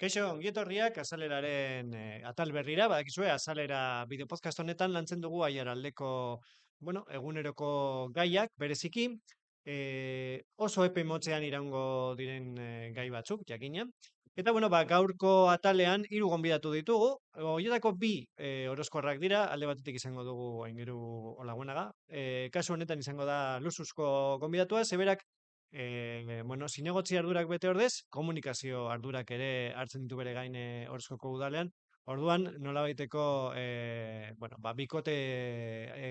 Kaixo, ongietorriak azaleraren atal berrira, badakizue, azalera bideo podcast honetan lantzen dugu aiaraldeko, eguneroko gaiak, bereziki, oso epe motzean iraungo diren gai batzuk, jakina. Eta, gaurko atalean hiru gonbidatu ditugu, horietako bi oroskorrak dira, alde batetik izango dugu aingeru olaguenaga. Kasu honetan izango da luxuzko gonbidatua, zeberak zinegotzi ardurak bete ordez, komunikazio ardurak ere hartzen ditu bere gain Orozkoko udalean. Orduan, nolabaiteko bikote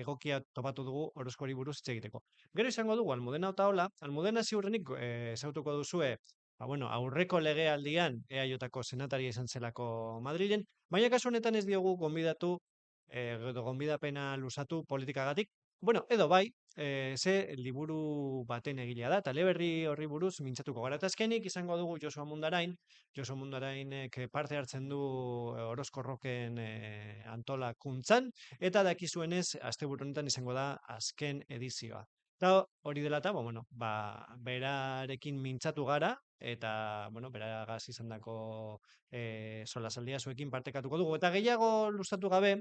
egokia topatu dugu Orozkori buruz hitz egiteko. Gero izango dugu Almudena Otaola, Almudena ziurrenik ezautuko duzue, aurreko legealdian EAJko senataria izan zelako Madrilen, baina kasu honetan ez diogu gonbidatu edo gonbidapena luzatu politikagatik. Edo bai, ze liburu baten egilea da, eta eleberri horri buruz mintzatuko gara. Eta azkenik izango dugu Josu Mundarain, Josu Mundarainek parte hartzen du Orozko Roken antolakuntzan, eta dakizuenez, asteburu honetan izango da azken edizioa. Eta hori dela eta, berarekin mintzatu gara, eta, beragaz izandako solasaldia zuekin partekatuko dugu. Eta gehiago luzatu gabe,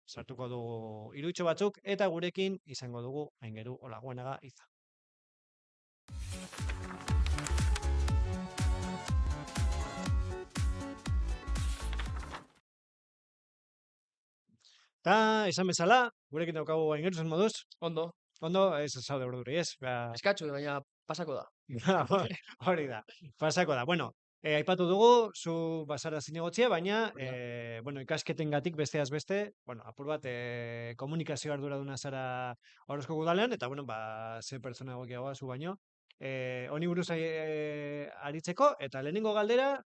sartuko dugu iruitxo batzuk, eta gurekin izango dugu aingeru olaguenaga iza. Eta, esan bezala, gurekin daukagu aingeru zen moduz. Ondo, Ondo, ez zaude urduri, ez? eskatxu, baina pasako da. Hori da, pasako da. Aipatu dugu, zu bazara zinegotzia, baina, ikasketengatik besteaz beste, apur bat, komunikazio arduraduna zara Orozko udalean, eta, ze pertsona egokiagoa zu baino. Honi buruz aritzeko, eta lehenengo galdera,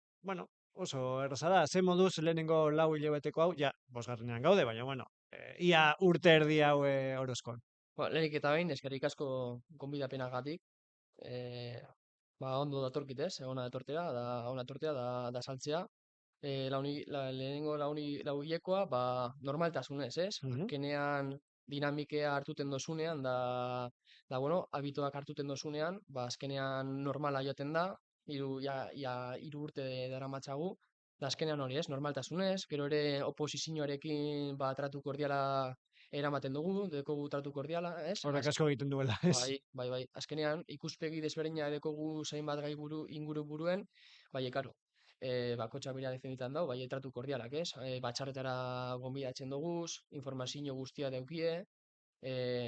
oso erraza da, ze moduz lehenengo lau hilabeteko hau, ja, bosgarrenean gaude, baina, ia urte erdi hau Orozkon. Lehenik eta behin, eskerrik asko gonbidapenagatik. Ondo datorkit ez, ona etortea da saltzea. Lehenengo lau hilekoa, normaltasunez, ez? Azkenean dinamikea hartuten dozunean, habituak hartuten dozunean, azkenean normala joaten da, hiru urte daramatzagu, da azkenean hori ez, normaltasunez, gero ere oposizioarekin tratu kordiala eramaten dugu, dekogu tratu kordiala, ez? Horrek asko egiten duela, ez? Bai. Azkenean, ikuspegi desberdina dekogu zainbat gai inguru buruen, karo, bakotxa bera defenditan dau, tratu kordialak, ez? Batxarretara gonbidatzen duguz, informazio guztia daukie,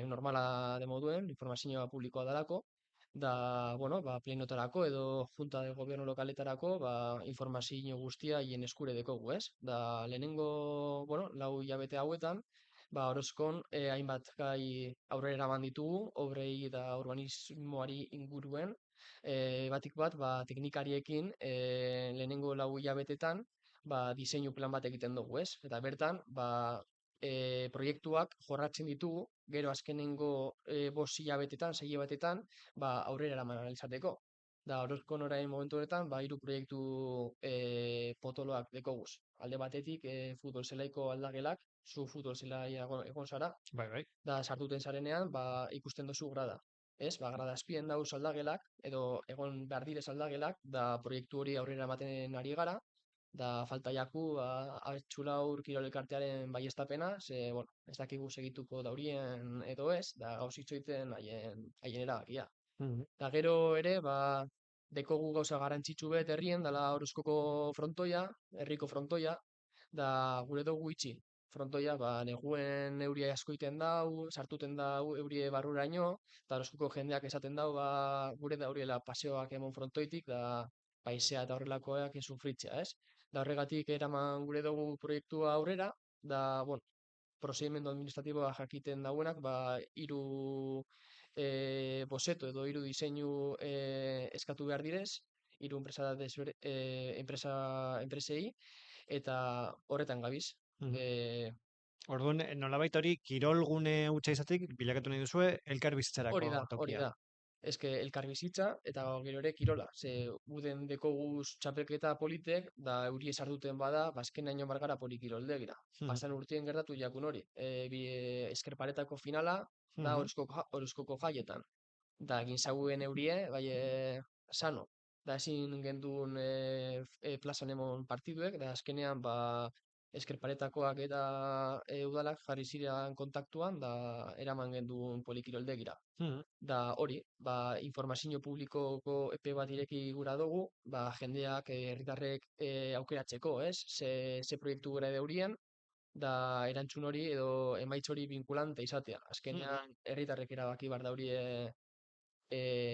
normala demoduen, informazioa publikoa dalako, plenotarako edo junta de gobierno lokaletarako, informazio guztia hien eskure dekogu, ez? Da, lehenengo, lau hilabete hauetan, Orozkon hainbat gai aurrera eraman ditugu, obrei eta urbanismoari inguruen, batik bat, teknikariekin lehenengo lau hilabetetan, diseinu plan bat egiten dugu, ez? Eta bertan, proiektuak jorratzen ditugu, gero azkenengo 5 hilabetetan, 6 hilabetetan, aurrera eraman izateko. Da, Orozkon orain momentu honetan, hiru proiektu potoloak dekoguz. Alde batetik, futbol zelaiko aldagelak, zu futbol zelai egon zara, Bai. da sartuten zarenean, ikusten dozu grada. Ez, grada azpien dauz aldagelak, edo egon behar direz aldagelak, da proiektu hori aurrera ematen ari gara, da falta jaku, Txulaur Kirol Elkartearen baiestapena, ez dakigu segituko daurien edo ez, da gauzitzoiten haien erabakia. Da gero ere, dekogu gauza garantzitsu bet herrien, dala Orozkoko frontoia, herriko frontoia, da gure dugu itxi. Frontoia, neguen euria asko iten dau, sartuten dau eurie barruraino, eta Orozkoko jendeak esaten dau, gure da horiela paseoak emon frontoitik, da paisea eta horrelakoak sufritzea, ez? Da horregatik eraman gure dugu proiektua aurrera, da, prozedimendu administratiboa jakiten dauenak, hiru bozeto edo hiru diseinu eskatu behar direz, hiru enpresei, eta horretan gabiz. Orduan, nolabait hori, kirolgune hutsa izatik, bilakatu nahi duzue, elkarbizitzarako tokia. Hori da. Eske elkarbizitza eta gero ere kirola. Ze uden dekoguz txapelketa politek, da eurie sarduten bada, azken aino margara polikiroldegira. Pasan urtien gertatu jakun hori. Eskerparetako finala, da Orozkoko jaietan. Da egin zauen eurie, sano. da ezin gendun plazan emon partiduek, da azkenean Esker Paretakoak eta udalak jarri ziren kontaktuan, da eraman gendun polikiroldegira. Mhm, Da hori, informazio publikoko epe bat ireki gura dugu, jendeak, herritarrek aukeratzeko, ez? Ze proiektu gura deurien, da erantzun hori edo emaitz hori vinculante izatea. mhm, Azkenean, herritarrek erabaki bar daurie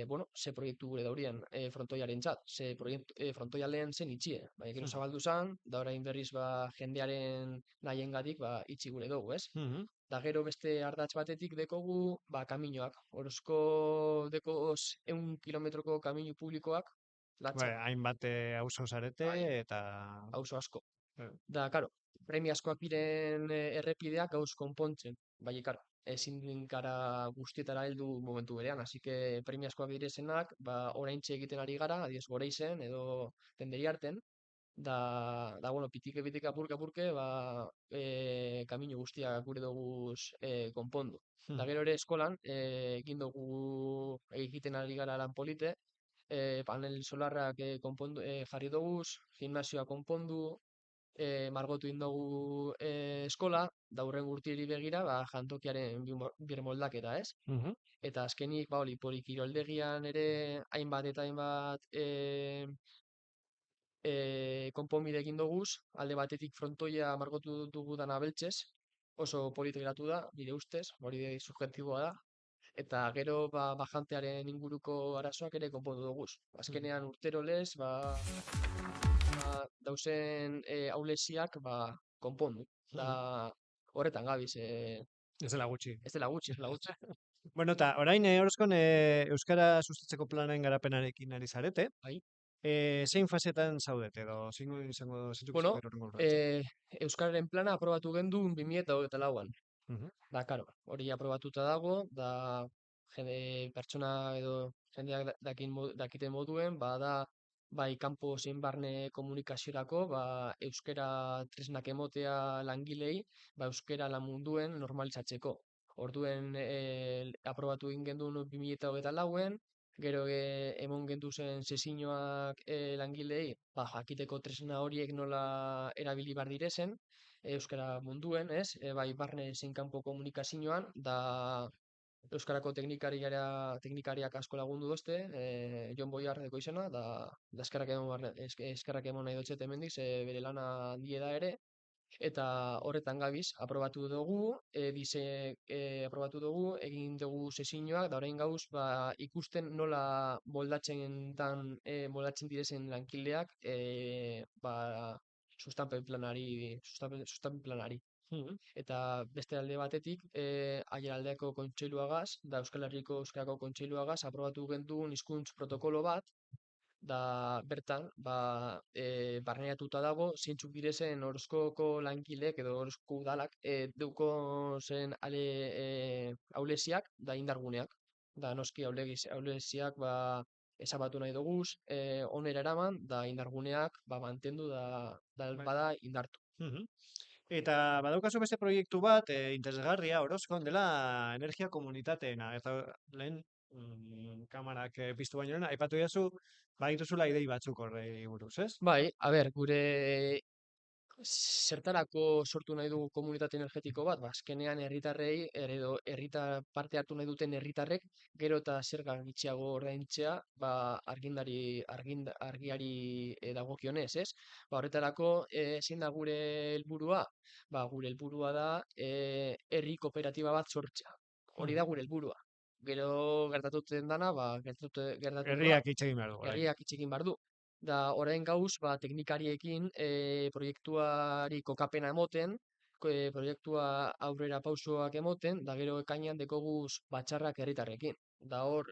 bueno, ze proiektu gure daurien frontoiarentzat, ze proiektu frontoia lehen zen itxie, gero mhm, zabaldu zen, da orain berriz jendearen nahiengatik itxi gure dugu, ez? mhm. Da gero beste ardatz batetik dekogu, kaminoak, orozko dekoz 100 kilometroko kaminu publikoak, Bai, latza, hainbat auzo zarete bai, eta auzo asko. eh, Da, karo, premiazkoak diren errepideak gauz konpontzen, bai, karo, ezin gara guztietara heldu momentu berean, así que premiazkoak direzenak, oraintxe egiten ari gara, adiez Goreizen edo Tenderiarten, bueno, pitike apurke, kamino guztiak gure doguz konpondu. Da mhm, gero ere eskolan, egin dugu egiten ari gara lan polite, panel solarrak konpondu, jarri doguz, gimnasioa konpondu, margotu indogu eskola, da hurren urtiri begira, jantokiaren birmoldaketa, ez? mhm, Eta azkenik, hori, polikiroldegian ere hainbat eta hainbat konponbide egin doguz, alde batetik frontoia margotu dugu dana beltzez, oso polit geratu da, nire ustez, hori subjektiboa da, eta gero bajantearen inguruko arazoak ere konpondu doguz. mhm, Azkenean urtero lez, dauzen aulesiak konpondu. Da mhm. horretan gabiz, Ez dela gutxi. ez dela gutxi, ez dela gutxi. Bueno, eta orain Orozkon Euskara sustatzeko planen garapenarekin ari zarete. Bai. Zein fasetan zaudete edo zein izango zeintzuk Bueno, izango dira hurrengo urratsak? Euskararen plana aprobatu gendun 2024an. Mhm, Da, karo, hori aprobatuta dago, pertsona edo jendeak dakiten moduen, bai kanpo zein barne komunikaziorako, euskera tresnak emotea langilei, euskera lan munduen normalizatzeko. Orduen aprobatu egin gendun 2024en, gero emon gendu zen sesiñoak langilei, jakiteko tresna horiek nola erabili bar direzen, euskara munduen, ez? Bai barne zein kanpo komunikazioan, da euskarako teknikariak asko lagundu dozte, Jon Boiar deko izena, da eskerrak emon nahi dutxet hemendik, ze bere lana handie da ere, eta horretan gabiz, aprobatu dugu, egin dugu sesiñoak, da orain gauz, ikusten nola moldatzen direzen lankideak, sustapen planari. mhm, Eta beste alde batetik, Aiaraldeko kontseiluagaz, da Euskal Herriko Euskarako kontseiluagaz, aprobatu genduen hizkuntz protokolo bat, da bertan, barneratuta dago, zeintzuk direzen Orozkoko lankilek edo Orozko udalak deuko zen aulesiak da indarguneak. Da noski aulesiak ezabatu nahi doguz, onera eraman, da indarguneak mantendu bai, bada indartu. mhm. Eta badaukazu beste proiektu bat, interesgarria, Orozkon dela energia komunitateena. Eta lehen kamarak piztu baino lehen, aipatu didazu, badituzula idei batzuk horrei buruz, ez? Bai, a ber, gure zertarako sortu nahi dugu komunitate energetiko bat, azkenean herritarrei edo herritar parte hartu nahi duten herritarrek gero eta zerga gutxiago ordaintzea, argiari dagokionez, ez? Horretarako zein da gure helburua? Gure helburua da herri kooperatiba bat sortzea. Hori Mhm. da gure helburua. Gero gertatuten dana, gertatuko da. Herriak hitz egin behar du, orain. Herriak hitz egin behar du. Da, orain gauz, teknikariekin proiektuari kokapena emoten, proiektua aurrera pausoak emoten, da gero ekainean dekoguz batxarrak herritarrekin. Da hor,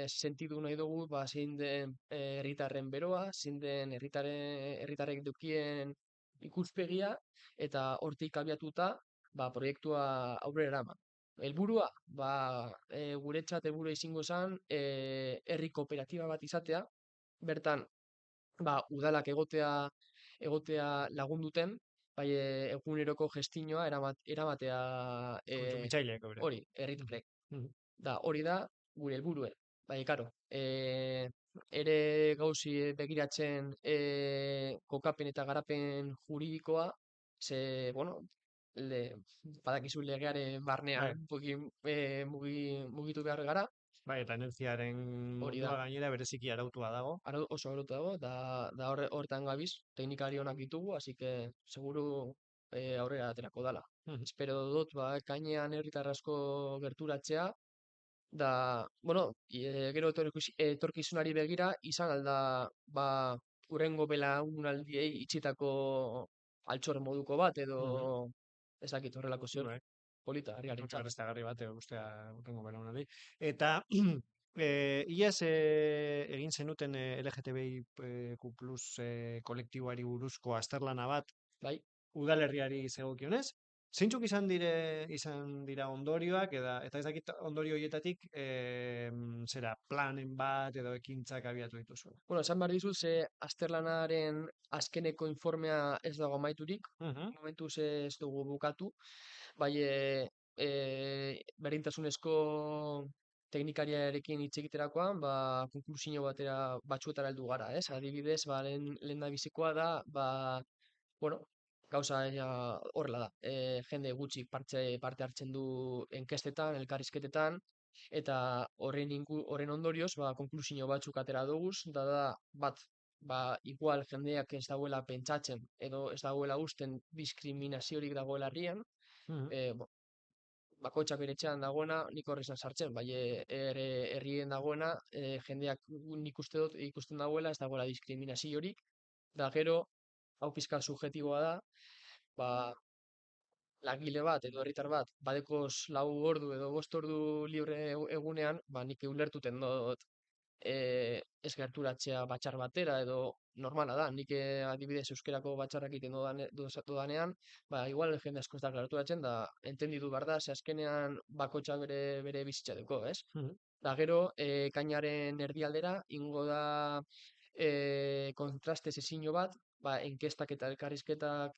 sentidu nahi dugu, zein den herritarren beroa, zein den herritarrek dukien ikuspegia, eta hortik abiatuta, proiektua aurrera eraman. Helburua, guretzat helburua izango zen, herri kooperatiba bat izatea, bertan udalak egotea lagunduten, bai eguneroko gestinoa eramatea Kontsumitzaileek, euren. hori, Mhm, herritarrek. mhm, Da, hori da gure helburue. Bai, karo, ere gauzi begiratzen kokapen eta garapen juridikoa, ze, bueno, le, badakizu legearen barnean Bai, mugitu behar gara, bai, eta energiaren hori da. mundua gainera bereziki arautua dago. Oso arauta dago, da horretan gabiz, teknikari onak ditugu, así que seguru aurrera aterako dala. Mhm, Espero dut, ba, ekainean herritar asko gerturatzea, da, bueno, gero etorkizunari begira, izan alda, ba, hurrengo belaunaldiei itxitako altxor moduko bat, edo mhm, ezakit horrelako zeur bai. polita, herriarentzat. Arrestagarri bat, ustea urtengo belaunaldi. Eta iaz egin zenuten LGTBIQ plus kolektiboari buruzko azterlana bat Bai, udalerriari zegokionez. Zeintzuk izan dira ondorioak, eta ez dakit ondorio horietatik zera planen bat edo ekintzak abiatu dituzu. bueno, esan behar dizut, ze azterlanaren azkeneko informea ez dago amaiturik, Mhm, momentuz ez dugu bukatu, bai berdintasunezko teknikariarekin hitz egiterakoan, ba, konklusio batzuetara heldu gara, ez? Adibidez, ba, lehendabizikoa da, ba, bueno, gauza horrela da. Jende gutxi parte hartzen du enkestetan, elkarrizketetan, eta horren ondorioz, ba, konklusio batzuk atera doguz, da, bat, ba, igual jendeak ez dagoela pentsatzen, edo ez dagoela usten diskriminaziorik dagoela herrian, mhm, bo, bakoitzak bere etxean dagoena, nik horrez sartzen, bai, herrien dagoena, jendeak nik uste dut ikusten dagoela, ez dagoela diskriminaziorik, da gero, hau pizkal subjetiboa da, ba, langile bat edo herritar bat badekoz 4 ordu edo 5 ordu libre egunean, ba nik ulertuten dut ez gerturatzea batzar batera edo normala da. Nik adibidez euskerako batzarrak egiten dodanean, ba igual jende asko ez da gerturatzen da entenditu behar da, ze azkenean bakoitzak bere bizitza dauko, ez? mhm. Da gero, ekainaren erdialdera, ingo da kontraste sezio bat, ba, enkestak eta elkarrizketak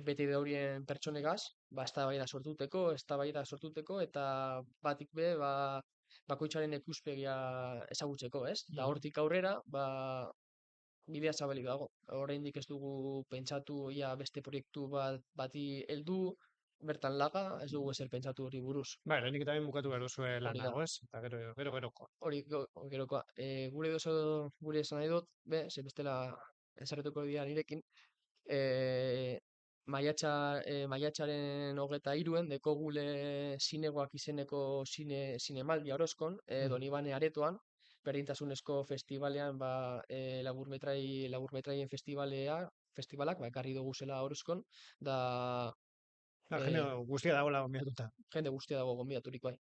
bete daurien pertsonegaz, ba, eztabaida sortuteko, eta batik be, ba, bakoitzaren ikuspegia ezagutzeko, ez? Da Mhm. hortik aurrera, ba, bidea zabalik dago. Oraindik ez dugu pentsatu ia beste proiektu bati heldu, bertan laga, ez dugu ezer pentsatu hori buruz. Bai, lehenik eta behin bukatu behar duzue Hori lana, da. ez? Eta geroko. Gerokoa. Gure esan nahi dut, ze bestela ezarretuko dira nirekin, e, maiatzaren 23 dekogule zinegoak izeneko zinemaldia Orozkon, Mhm. Donibane Aretoan, berdintasunezko festivalean, ba, laburmetraien festivalak, ba, ekarri dugu zela Orozkon, da Da, jende e, guztia dagoela gonbidatuta. jende guztia dago gonbidaturik bai.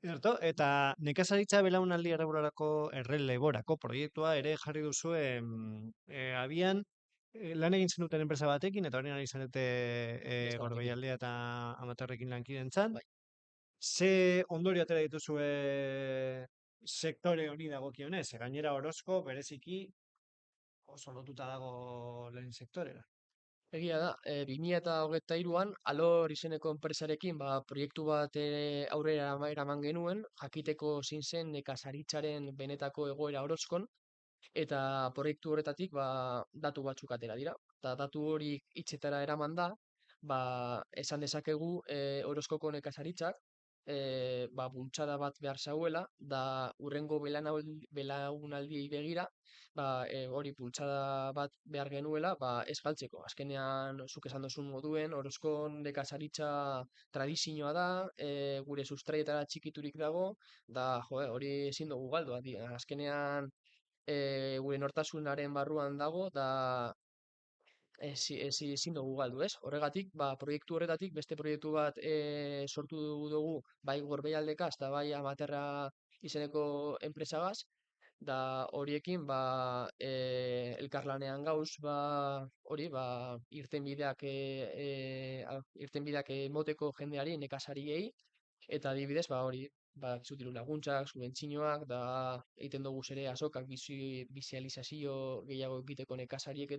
Ederto, eta nekazaritza belaunaldi erreleborako proiektua ere jarri duzu abian, lan egin zenuten enpresa batekin, eta horien ari zarete Neska batekin. Gorbeialdea eta Amaterrekin lankidentzan. Bai. Ze ondorio atera dituzue sektore honi dagokionez, gainera Orozko bereziki oso lotuta dago lehen sektorera. Egia da, 2023an Alor izeneko enpresarekin ba, proiektu bat aurrera eraman genuen, jakiteko zein zen nekazaritzaren benetako egoera Orozkon, eta proiektu horretatik ba, datu batzuk atera dira. Eta datu hori hitzetara eraman da, ba, esan dezakegu Orozkoko nekazaritzak ba, bultzada bat behar zauela, da hurrengo belaunaldiei begira, ba, hori bultzada bat behar genuela, ba, ez galtzeko. Azkenean, zuk esan duzun moduen, Orozkon nekazaritza tradizioa da, gure sustraietara txikiturik dago, da, jo, hori ezin dugu galdu. Azkenean, gure nortasunaren barruan dago, da ezin dugu galdu, ez? Horregatik, ba, proiektu horretatik, beste proiektu bat sortu dugu, bai Gorbeialdeka, eta bai Amaterra izeneko enpresagaz, da horiekin, ba, elkarlanean gauz, ba, hori, ba, irtenbideak emoteko jendeari, nekazariei, eta adibidez, ba, hori, ba, zutiru laguntzak, subentzinoak, da egiten dugu ere azokak bizializazio gehiago egiteko nekazariek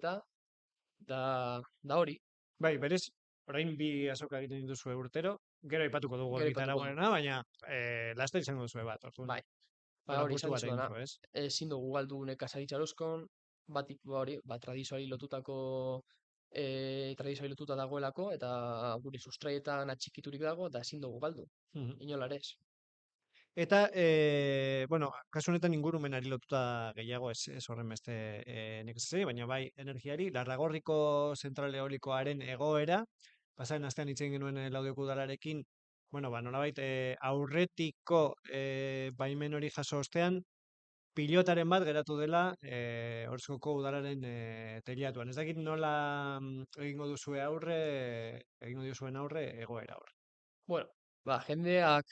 da hori, Bai, berez, orain bi azoka egiten dituzue urtero, gero aipatuko dugu gero ipatuko dugu. Egitaragoarena, baina laster izango duzue bat, orduan. Bai, Ba, hori Portu esan bat dizudana, egiteko, ez? ezin dugu galdu nekazaritza eroskon, batik ba hori, ba, tradizioari lotutako tradizioari lotuta dagoelako, eta gure sustraietan atxikiturik dago, eta ezin dugu galdu, Mhm. inolarez. Eta, bueno, kasu honetan ingurumenari lotuta gehiago, ez horren beste nekazari, baina bai energiari, Larragorriko zentral eolikoaren egoera, pasaren astean hitz egin genuen Laudioko udalarekin, bueno, ba, nolabait aurretiko baimen hori jaso ostean, pilotaren bat geratu dela Orzkoko udalaren teilatuan. Ez dakit nola egingo duzue aurre, egingo diozuen aurre egoera hor. Bueno, ba, jendeak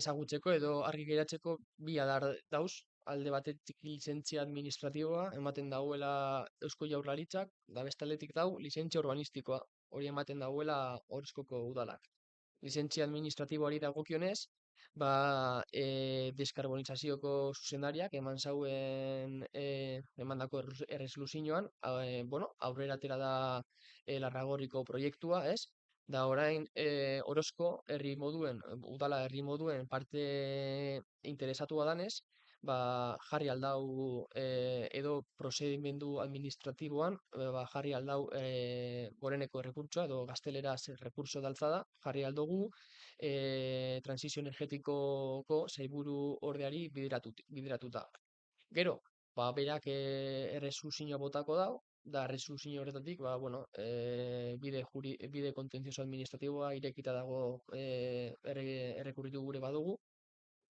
ezagutzeko edo argi geratzeko bi adar dauz, alde batetik lizentzia administratiboa ematen dauela Eusko Jaurlaritzak, da beste aldetik dau lizentzia urbanistikoa, hori ematen dauela Orzkoko udalak. Lizentzia administratiboari dagokionez, ba, deskarbonizazioko zuzendariak eman zauen emandako erresoluzioan, bueno, aurrera atera da Larragorriko proiektua, ez? Da orain Orozko herri moduen, udala herri moduen parte interesatua danez, ba, jarri aldau edo prozedimendu administratiboan, ba, jarri aldau goreneko errekurtsoa edo gazteleraz recurso de alzada, jarri aldugu transizio energetikoko sailburu ordeari bideratuta. Gero, ba, berak erresoluzioa botako dau, da erresoluzio horretatik, ba, bueno, bide kontentzioso administratiboa irekita dago errekurritu gure badugu,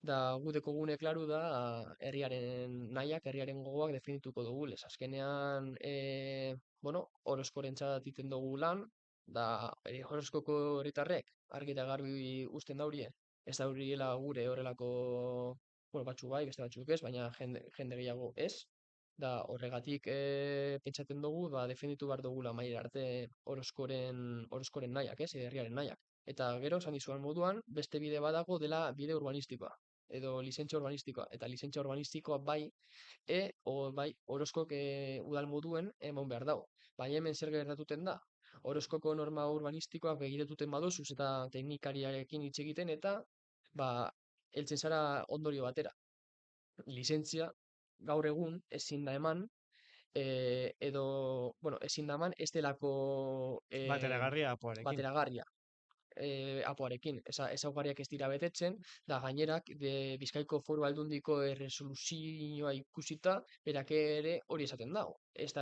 da gu dekogune klaru da herriaren nahiak, herriaren gogoak definituko dugu, les azkenean, bueno, Orozkorentzat egiten dugu lan, da Orozkoko herritarrek argi eta garbi uzten daurie, ez dauriela gure horrelako, bueno, batzuk bai, beste batzuk ez, baina jende gehiago ez, da horregatik pentsatzen dugu, ba, definitu behar dugula maila arte Orozkoren nahiak, ez, herriaren nahiak. Eta gero, esan dizuan moduan, beste bide badago dela bide urbanistikoa edo lizentzia urbanistikoa. Eta lizentzia urbanistikoa bai, bai, Orozkok udal moduen emon behar dago. Baina hemen zer gertatuten da? Orozkoko norma urbanistikoak begiratuten badozuz eta teknikariarekin hitz egiten eta ba, heltzen zara ondorio batera. Lizentzia gaur egun ezin da eman edo, bueno, ezin da eman ez delako Bateragarria apoarekin. bateragarria apoarekin. Ezaugarriak ez dira betetzen, da gainerak Bizkaiko Foru Aldundiko erresoluzioa ikusita, berak ere hori esaten dago. Ez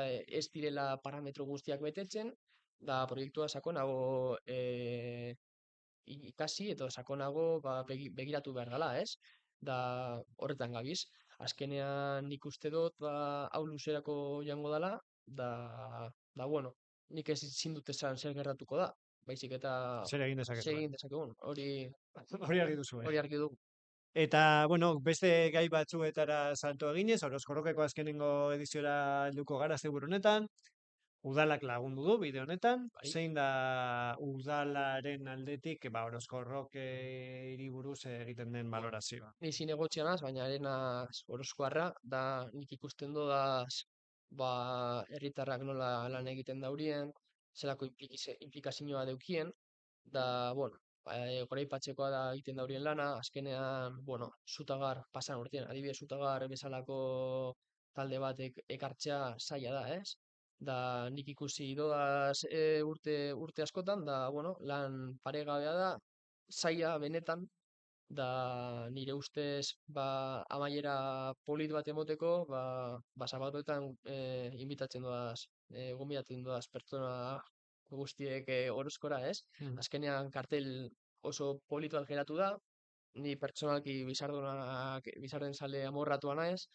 direla parametro guztiak betetzen, da proiektua sakonago ikasi eta sakonago ba, begiratu behar gala, ez? Da horretan gabiz. Azkenean nik uste dut ba, hau luzerako joango dela, da bueno, nik ezin dut esan zer gertatuko da, baizik eta Zer egin dezakezuen. segin dezakegun, Hori argi duzue. hori argi dugu. Eta, bueno, beste gai batzuetara salto eginez, Orozkorrokeko azkenengo ediziora helduko gara asteburu honetan. Udalak lagundu du bide honetan. Bai. Zein da udalaren aldetik, ba, Orozkorrok hiriburuz egiten den Bueno, balorazioa. ni zinegotzian az, baina arena Orozkoarra, da nik ikusten dodaz, ba, herritarrak nola lan egiten daurien, zelako implikazioa deukien, da, bueno, goraipatzekoa da egiten daurien lana, azkenean, bueno, Zutagar, pasan urtean, adibidez Zutagar bezalako talde batek ekartzea zaila da, ez? Da nik ikusi dodaz urte askotan, da, bueno, lan paregabea da, zaila benetan, da nire ustez ba, amaiera polit bat emoteko, ba sabatuetan inbitatzen doaz, gonbidatzen doaz pertsona guztiek Orozkora, ez? Mhm. Azkenean kartel oso polit bat geratu da, ni pertsonalki bizarden sale amorratua naiz,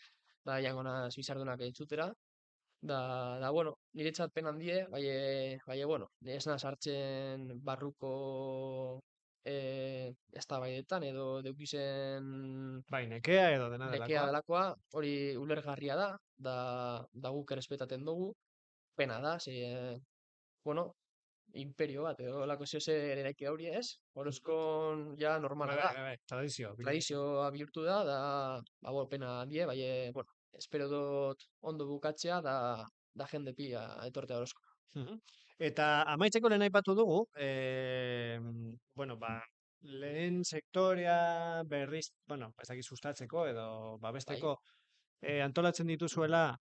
da jango naz bizardunak entzutera, bueno, niretzat pen handie, bueno, ez naz hartzen barruko eztabaidetan edo deukizen Bai, nekea edo dena nekea delakoa. delakoa, hori ulergarria da guk errespetatzen dugu, pena da, bueno, imperio bat, edo lako zehose eraiki hauria ez, Mhm. Orozkon ja Bai, normala bai, da, bai, bai, tradizio bihurtu zen. tradizioa bihurtu ba, bueno, pena handie, bueno, espero dut ondo bukatzea, da jende pila etortea Orozko. Mhm. Eta amaitzeko lehen aipatu dugu, bueno, ba, lehen sektorea berriz, bueno, ez dakit sustatzeko edo bai. babesteko antolatzen dituzuela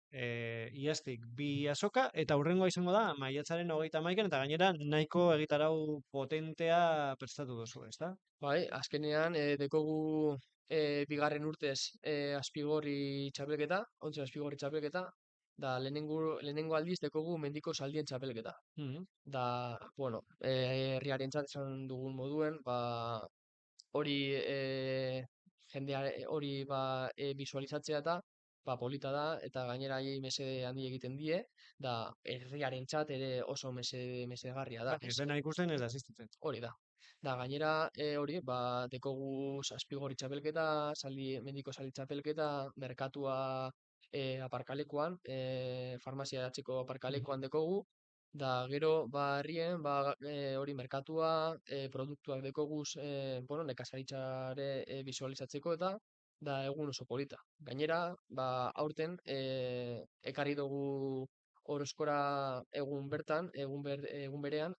iaztik bi azoka, eta hurrengoa izango da maiatzaren 31 eta gainera nahiko egitarau potentea prestatu duzu, ezta? Bai, azkenean dekogu bigarren urtez Azpigorri txapelketa, ontzi Azpigorri txapelketa, da lehenengo aldiz dekogu Mendiko Zaldien txapelketa. Mhm. Da, bueno, herriarentzat esan dugun moduen, ba, hori jendea hori ba, visualizatzea eta ba, polita da eta gainera haiei mesede handi egiten die, da herriarentzat ere oso mesedegarria da, Bai, ez dena ikusten ez da asistitzen. hori da. Da, gainera, hori, ba, dekogu Zazpigorri txapelketa, Mendiko Zaldi txapelketa, merkatua aparkalekuan, farmazia datzeko Mhm. aparkalekuan dekogu, da, gero, ba, herrien, ba, hori merkatua, produktuak dekoguz, bueno, nekazaritzare visualizatzeko eta, da, egun oso polita. Gainera, ba, aurten, ekarri dugu Orozkora egun bertan, egun berean,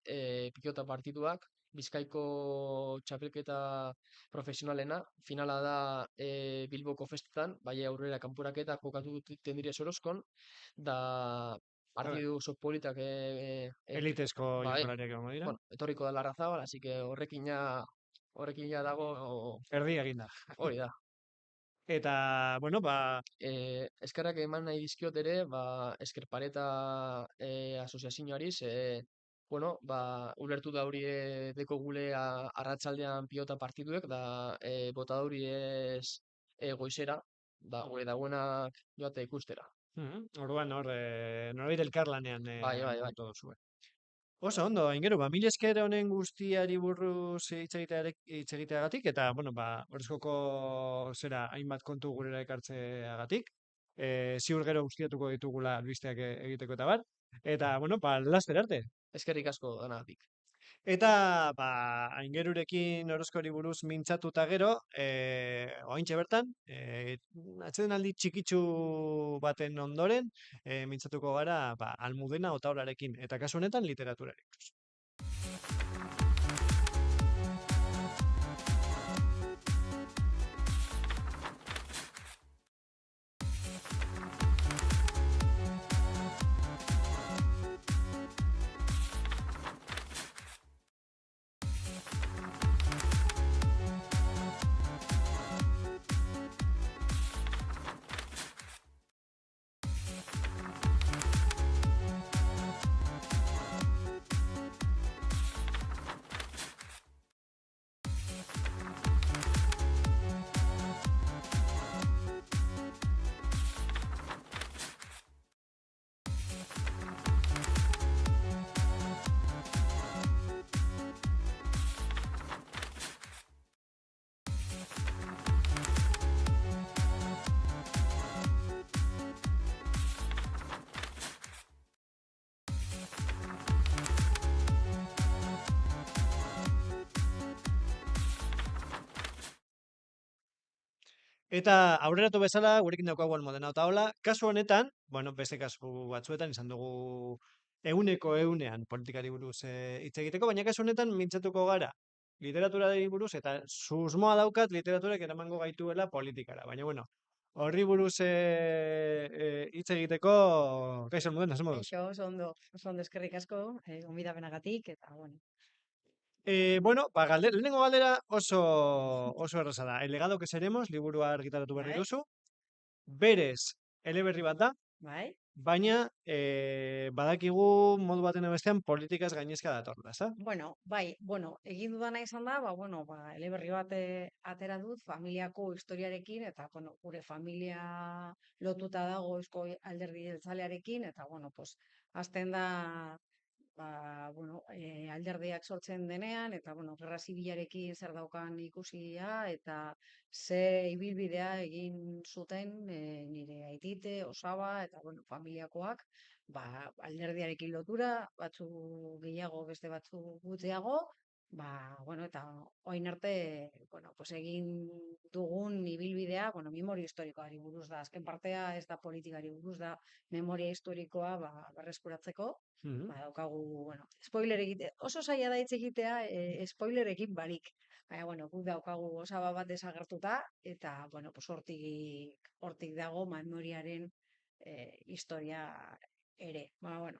pilota partiduak, Bizkaiko txapelketa profesionalena, finala da Bilboko festetan, bai aurrera kanporaketa jokatu duten dire Orozkon, da Bai, partidu oso politak elitezko bai, jokalariak egongo dira. bueno, etorriko da Larrazabal, así que horrekin ja dago Erdi eginda. hori da. Eta, bueno, ba, Eskerrak eman nahi dizkiot ere, ba, Eskerpareta asoziazioari, ze, bueno, ba, ulertu da hori deko gule arratsaldean pilota partiduek, da bota hori ez goizera, da gure dagoenak joate ikustera. orduan hor, norbait elkarlanean Bai, bai, bai. joko duzue. Oso ondo, aingeru, ba, mila esker honen guztiari buruz hitz egiteagatik, eta, bueno, ba, horrezkoko zera hainbat kontu gurera ekartzeagatik. Ziur gero guztiatuko ditugula albisteak egiteko eta bar. Eta, bueno, ba, laster arte. Eskerrik asko danagatik. Eta, ba, aingerurekin Orozkori buruz mintzatuta gero, oraintxe bertan, atsedenaldi txikitsu baten ondoren, mintzatuko gara, ba, Almudena Otaorarekin, eta kasu honetan literaturari. Eta aurreratu bezala, gurekin daukagu Almudena Otaola, kasu honetan, bueno, beste kasu batzuetan izan dugu euneko eunean politikari buruz hitz egiteko, baina kasu honetan mintzatuko gara literaturari buruz, eta susmoa daukat literaturak eramango gaituela politikara. Baina, bueno, horri buruz hitz egiteko, kaixo Almudena, zer moduz? Kaixo, oso ondo eskerrik asko, gonbidapenagatik, eta, bueno. Bueno, ba, lehenengo galdera oso erraza da. El legado que seremos, liburua argitaratu berri Bai, duzu. Berez, eleberri bat da, bai, baina badakigu modu baten edo bestean politikaz gainezka datorla, ezta? egin dudana izan da, eleberri bat atera dut familiako historiarekin, eta, gure familia lotuta dago Eusko Alderdi Jeltzalearekin, eta, hasten da, alderdiak sortzen denean, eta, gerra zibilarekin zer daukan ikusia, eta ze ibilbidea egin zuten nire aitite, osaba, eta, familiakoak, alderdiarekin lotura, batzu gehiago, beste batzu gutxiago, eta orain arte, egin dugun ibilbidea, memoria historikoari buruz da, azken partea ez da politikari buruz da, memoria historikoa berreskuratzeko, Mhm. daukagu, spoiler egite, oso zaila da hitz egitea, spoiler egin barik. Baina, bueno, guk daukagu osaba bat desagertuta, eta, bueno, pues hortik dago memoriaren historia ere. Ba, bueno,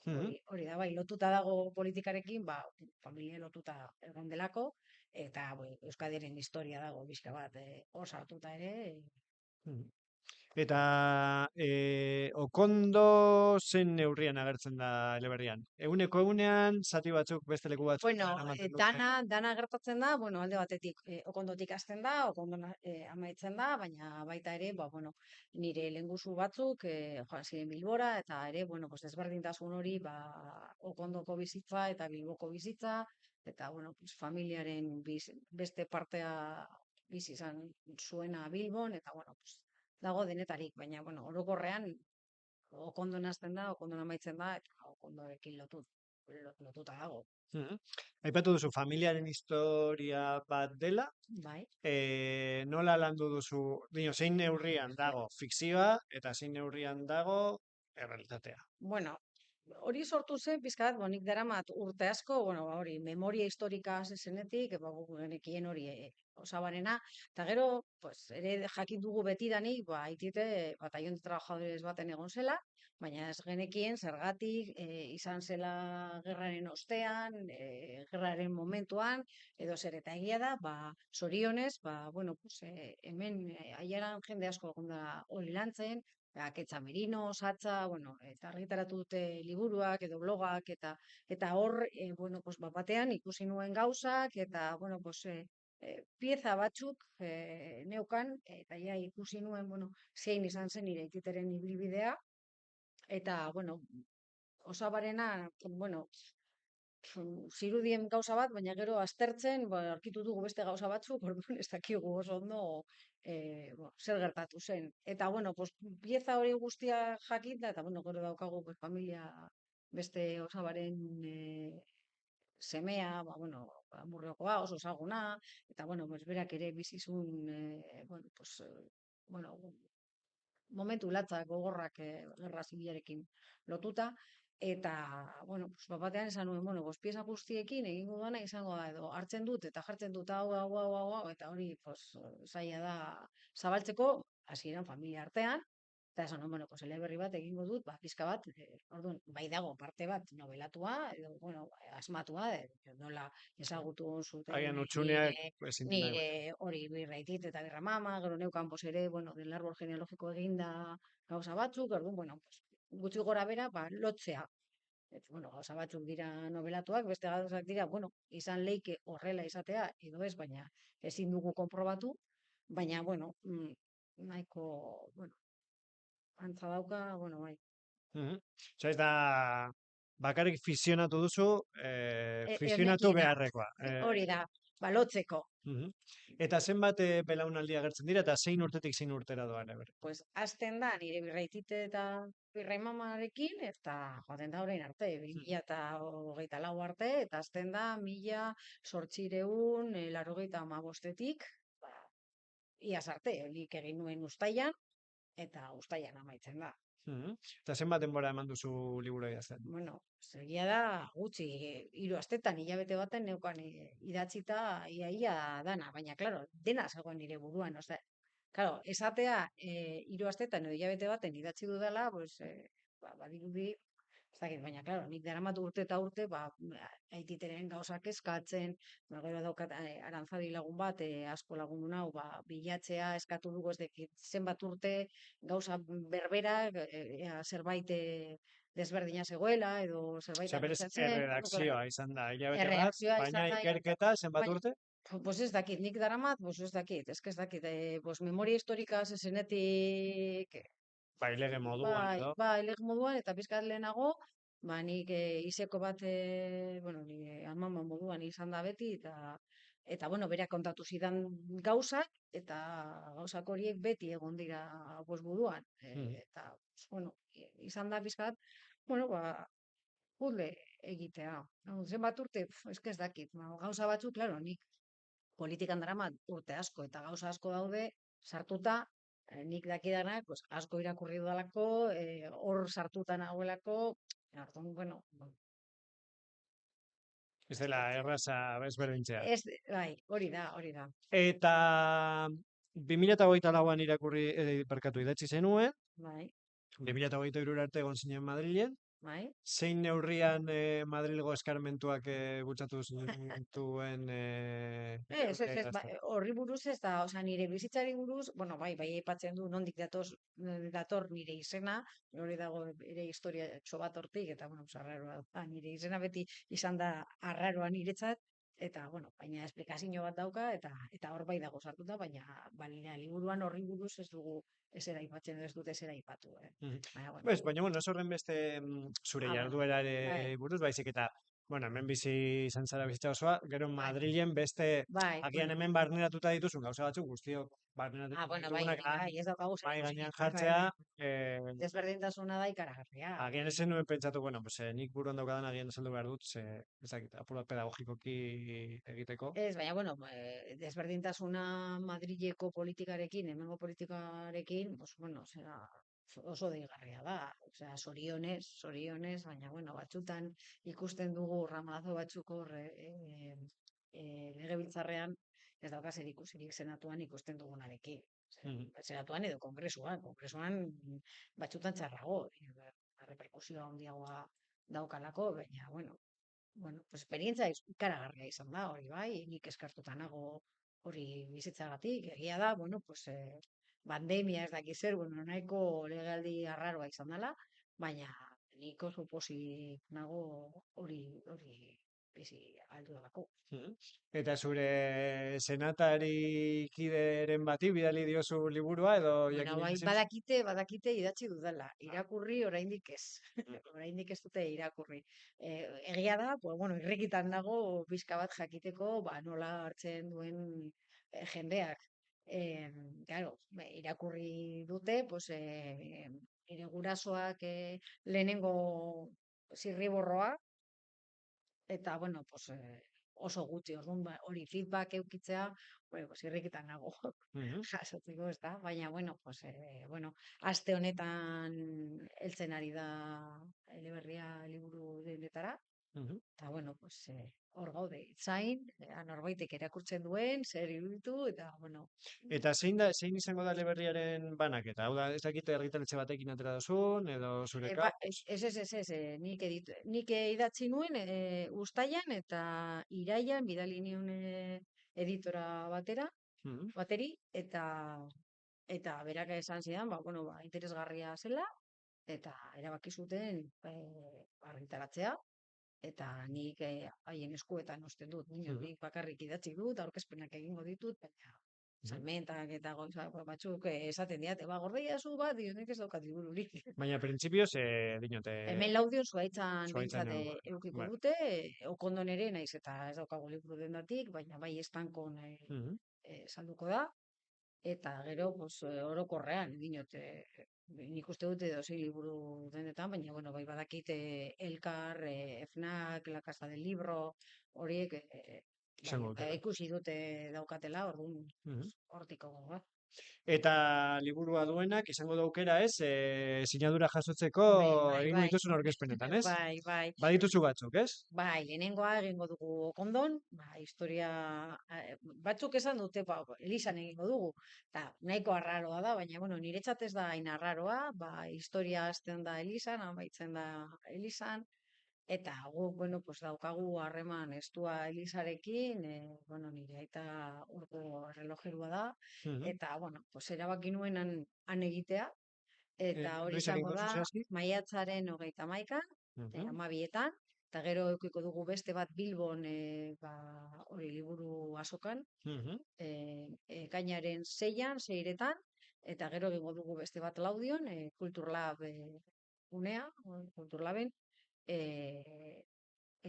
Mhm. hori da, bai, lotuta dago politikarekin, ba, familia lotuta egon delako, eta Euskadiren historia dago bizka bat, hor sartuta ere. Mhm. Eta Okondo zen neurrian agertzen da eleberrian. Eguneko egunean, zati batzuk beste leku batzuk Bueno, eramaten dute. dana gertatzen da, bueno, alde batetik Okondotik hasten da, Okondon amaitzen da, baina baita ere, ba, bueno, nire lehengusu batzuk joan ziren Bilbora, eta ere, bueno, pues desberdintasun hori, ba, Okondoko bizitza eta Bilboko bizitza, eta, bueno, pues familiaren beste partea bizi izan zuena Bilbon, eta, bueno, pues, dago denetarik, baina, bueno, orokorrean, Okondon hasten da, Okondon amaitzen da, eta Okondorekin lotuta dago. Mhm. Aipatu duzu familiaren historia bat dela, Bai. nola landu duzu, zein neurrian dago fikzioa eta zein neurrian dago errealitatea. Bueno, hori sortu zen, pizkat, nik daramat urte asko, bueno, ba, hori, memoria historika zenetik, ba, guk genekien hori osabanena, eta gero, pues, ere jakin dugu betidanik, ba, aitite, batallón de trabajadores baten egon zela, baina ez genekien zergatik izan zela gerraren ostean, gerraren momentuan, edo zer, eta egia da, ba, zorionez, ba, bueno, pues, hemen aiaran jende asko egon da hori lantzen, Aketza Merino, Satza, bueno, eta argitaratu dute liburuak edo blogak eta hor, bueno, pues batean ikusi nuen gauzak eta bueno, pues pieza batzuk neukan eta ja ikusi nuen, bueno, zein izan zen nire aititeren ibilbidea eta bueno, osabarena, bueno, zirudien gauza bat, baina gero aztertzen, ba, aurkitu dugu beste gauza batzuk, orduan ez dakigu oso ondo zer gertatu zen. Eta, bueno, pues, pieza hori guztia jakinda, eta, bueno, gero daukagu pues, familia beste osabaren semea, ba, bueno, Amurriokoa, oso ezaguna, eta, bueno, pues, berak ere bizizun, bueno, pues, bueno, momentu latzak gogorrak gerra zibilarekin lotuta, eta, bueno, pues, batean esan nuen, bueno, pues, pieza guztiekin egingo dana izango da, edo hartzen dut, eta jartzen dut, hau, eta hori, pues, zaila da zabaltzeko, hasieran familia artean, eta esan nuen, bueno, pues, eleberri bat egingo dut, ba, pizka bat, orduan, bai dago parte bat novelatua, edo, bueno, asmatua, nola ezagutu zuten Agian utxuneak nire ezin dira nire ematen. hori birraitit eta birramama, gero neukan pos ere, bueno, del árbol genealogiko eginda gauza batzuk, orduan, bueno, pues, gutxi gora bera, ba, lotzea. Bueno, gauza batzuk dira novelatuak, beste gauzak dira, bueno, izan leike horrela izatea, edo ez, baina ezin dugu konprobatu, baina, bueno, nahiko, bueno, antza dauka, bueno, bai. Mhm. Ez da, bakarrik fisionatu duzu, Ez fisionatu nekiena, beharrekoa. hori da, balotzeko. Mhm. Eta zenbat belaunaldi agertzen dira, eta zein urtetik zein urtera doa eleberri. Pues hasten da nire birraitite eta birraimamarekin eta joaten da orain arte, 2024 arte, eta hasten da 1885, ba, iaz arte, nik egin nuen uztailan, eta uztailan amaitzen da. Mhm. Eta zenbat denbora eman duzu liburu idazten. Bueno, egia da gutxi, 3 astetan, hilabete baten neukan idatzita ia dana, baina, klaro, dena zegoen nire buruan, osea, claro, esatea 3 astetan edo hilabete baten idatzi dudala, pues, badirudi, ez dakit, baina, claro, nik daramat urte eta urte, ba, aititeren gauzak eskatzen, ba, gero daukat Arantzadi lagun bat, asko lagundu nau, ba, bilatzea eskatu dugu ez dakit zenbat urte, gauza berbera, zerbait desberdina zegoela, edo zerbait Osea, berez agertzen zen, bueno, claro, erredakzioa izan da, hilabete bat, erreakzioa baina izan da, ikerketa zenbat baina, urte? pues ez dakit, nik daramat, pues ez dakit, ez dakit, pues memoria historika zenetik, Bai, lege moduan bai, edo. bai, leg moduan, eta pizkat lehenago, ba, nik izeko bat, bueno, nire amama moduan izan da beti, eta bueno, berak kontatu zidan gauzak, eta gauzak horiek beti egon dira pues, buruan. Mhm. Eta, pues, bueno, izan da pizkat, bueno, ba, puzzle egitea. Hau, zenbat urte, eske ez dakit. Ba, gauza batzuk, claro, nik politikan daramat urte asko eta gauza asko daude sartuta, nik dakidanak, pues, asko irakurri dudalako, hor sartuta nagoelako, orduan, bueno, Ez dela erraza ezberdintzea. Bai, hori da. Eta 2024an idatzi zenuen, Bai, 2023 arte egon zinen Madrilen, bai. zein neurrian Madrilgo eskarmentuak bultzatu zintuen Horri buruz ez da, osea, nire bizitzari buruz, bueno, bai aipatzen du nondik dator nire izena, hori dago ere historia bat hortik, eta, bueno, arraroa da, nire izena beti izan da arraroa niretzat, eta, bueno, baina esplikazio bat dauka, eta hor bai dago sartuta, baina liburuan horri buruz ez dugu esera aipatzen, ez dute esera aipatu, Baina, bueno, Baina, bueno, ez horren beste zure bueno, jarduerare buruz, baizik eta, bueno, hemen bizi izan zara bizitza osoa, gero bai, Madrilen beste, agian bueno, hemen barneratuta dituzun gauza batzuk guztiok barneratuta bueno, ditugunak ez daukagu zer mahai ikusirik, gainean jartzea, desberdintasuna da ikaragarria. agian ezen nuen pentsatu, bueno, pues, nik buruan daukadan agian esaldu behar dut, ez dakit, apur bat pedagogikoki egiteko. Ez, baina, bueno, desberdintasuna Madrileko politikarekin, hemengo politikarekin, pues, bueno, oso deigarria da. Osea, zorionez, baina, bueno, batzutan ikusten dugu ramalazo batzuk hor legebiltzarrean, ez dauka zer ikusirik senatuan ikusten dugunarekin. Senatuan edo kongresuan batzutan txarrago, reperkusio handiagoa daukalako, baina, bueno, pues esperientzia ikaragarria izan da, hori bai, nik eskartuta nago hori bizitzagatik, egia da, bueno, pues pandemia ez dakiz zer, bueno, nahiko legealdi arraroa izan dela, baina nik oso pozik nago hori bizi aldu delako. Eta zure senatari kideren bati bidali diozu liburua edo Bueno, bai, badakite idatzi dudala. Irakurri oraindik ez. Oraindik ez dute irakurri. Egia da, pues bueno, irrikitan nago pixka bat jakiteko, nola hartzen duen jendeak. Claro, irakurri dute, pues nire gurasoak lehenengo zirriborroa, eta, bueno, pues, oso gutxi, orduan hori feedback eukitzea, pues, irrikitan nago jasotzeko, ez da? Baina, bueno, pues, bueno, aste honetan heltzen ari da eleberria liburu denetara, eta, bueno, pues, hor gaude, zain, norbaitek erakurtzen duen, zer iruditu, eta, bueno. Eta zein izango da eleberriaren banaketa? Hau da, ez dakite argitaletxe batekin atera duzun, edo zure kabuz? Ez, nik idatzi nuen uztailan eta irailan bidali nion editora bateri, eta berak esan zidan, bueno, interesgarria zela, eta erabaki zuten argitaratzea, eta nik haien eskuetan uzten dut, nik bakarrik idatzi dut, aurkezpenak egingo ditut, baina salmentak eta gauza batzuk esaten diate, gordeiazu bat, nik ez daukat libururik. Baina printzipioz, dinote... Hemen Laudion zuaitzan Zuhaitzan behintzat egongo. edukiko dute, okondon ere naiz eta ez daukagu liburu dendatik, baina bai estankon salduko da, eta gero pues, orokorrean, dinote, nik uste dute dozi liburu denetan, baina bueno, bai badakite Elkar, FNAC, La Casa del Libro, horiek ikusi dute daukatela, orduan hortiko gogoa. Eta liburua duenak izango du aukera, ez? Sinadura jasotzeko egingo dituzun aurkezpenetan, ez? Bai. Badituzu batzuk, ez? Bai, lehenengoa egingo dugu okondon, historia batzuk esan dute, Elizan egingo dugu, eta nahiko arraroa da, baina, bueno, niretzat ez da hain arraroa, historia hasten da Elizan, amaitzen da Elizan, eta guk, bueno, pues daukagu harreman estua Elizarekin, bueno, nire aita urko relojerua da, eta, bueno, pues erabaki nuen han egitea, eta hori izango da, maiatzaren 31, 12etan, eta gero eukiko dugu beste bat Bilbon, hori liburu azokan, ekainaren 6an, 6etan, eta gero egingo dugu beste bat Laudion, Kulturlab unea, Kulturlaben,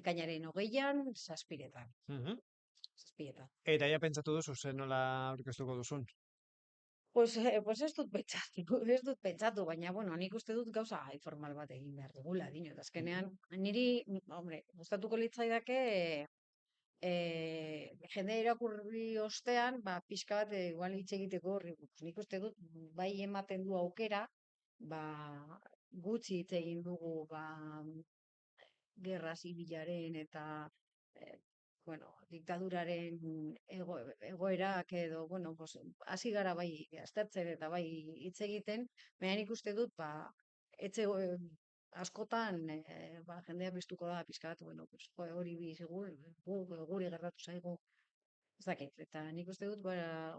ekainaren 20an, 7etan. Eta ja pentsatu duzu, nola aurkeztuko duzun? Pues ez dut pentsatu, baina, bueno, nik uste dut gauza informal bat egin behar dugula, dinot. Azkenean, niri, hombre, gustatuko litzaidake, jende irakurri ostean, pixka bat, igual hitz egiteko horri. Nik uste dut, bai ematen du aukera, gutxi hitz egin dugu, gerra zibilaren eta bueno, diktaduraren egoerak edo, bueno, pues, hasi gara bai aztertzen eta bai hitz egiten, baina nik uste dut, etxe askotan, jendea piztuko da pixka bat, bueno, pues, hori guri gertatu zaigu, ez dakit, eta nik uste dut,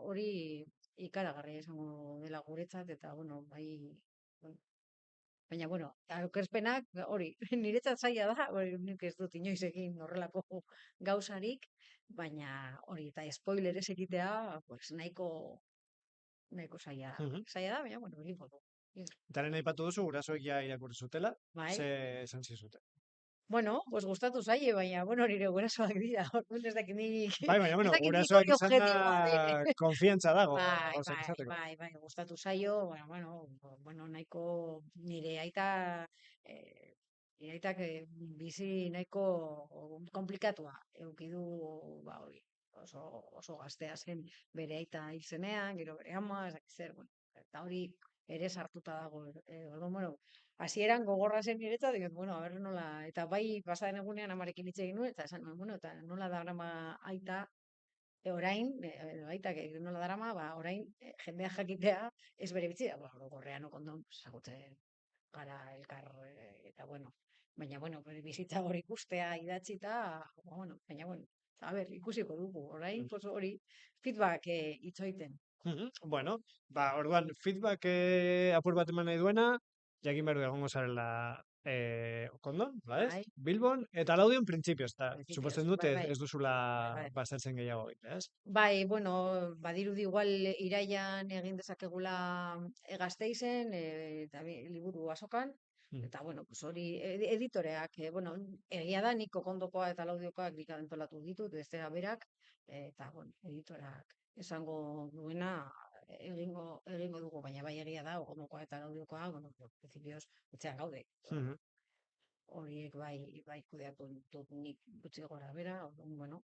hori ikaragarria izango dela guretzat, eta, bueno, bueno, baina, bueno, aurkezpenak hori, niretzat zaila da, hori nik ez dut inoiz egin horrelako gauzarik, baina hori, eta spoiler ez egitea, pues, nahiko zaila Mhm. da, baina, bueno, egingo du. Eta lehen aipatu duzu, gurasoek ja irakurri zutela, Bai, ze esan zizuten. bueno, pues gustatu zaie, baina, bueno, nire gurasoak dira, orduan ez dakit Bai, baina, ez bueno, dakit nik gurasoak hori izan da objektiboa den. konfiantza dago Bai, gauzak bai, izateko. bai, bai, gustatu zaio, bueno, nahiko nire aita, eh, nire aitak bizi nahiko komplikatua eduki du, hori, oso gaztea zen bere aita hil zenean, gero bere ama, ez dakit zer, bueno, eta hori ere sartuta dago, orduan, bueno, hasieran gogorra zen niretzat, diot, bueno, a ber nola, eta bai pasaden egunean amarekin hitz egin nuen, eta esan nuen, bueno, eta nola darama aita orain, aitak nola darama, orain jendea jakitea ez bere bitzia, gorrean okondon zagutzen gara elkar, eta bueno, baina bueno, bere bizitza hori ikustea idatzita, bueno, baina bueno, a ber, ikusiko dugu, orain, pues hori, feedback itzoiten. Bueno, orduan, feedback apur bat eman nahi duena, jakin behar du egongo zarela okondon, ez? Bai, Bilbon, eta Laudion printzipioz, eta principios, suposten dut bai, bai, ez duzula bai, bai. baztertzen gehiago egite, ez? Bai, bueno, badirudi igual iraian egin dezakegula Gasteizen, eta liburu azokan, Mm. eta bueno, pues hori editoreak, bueno, egia da nik Okondokoa eta Laudiokoak nik antolatu ditut, bestera berak, eta bueno, editoreak esango duena egingo dugu, baina bai egia da Okondokoa eta Laudiokoa, bueno, principios etxean gaude. Mhm. Horiek bai kudeatu dut nik gutxi gora bera, orduan, bueno,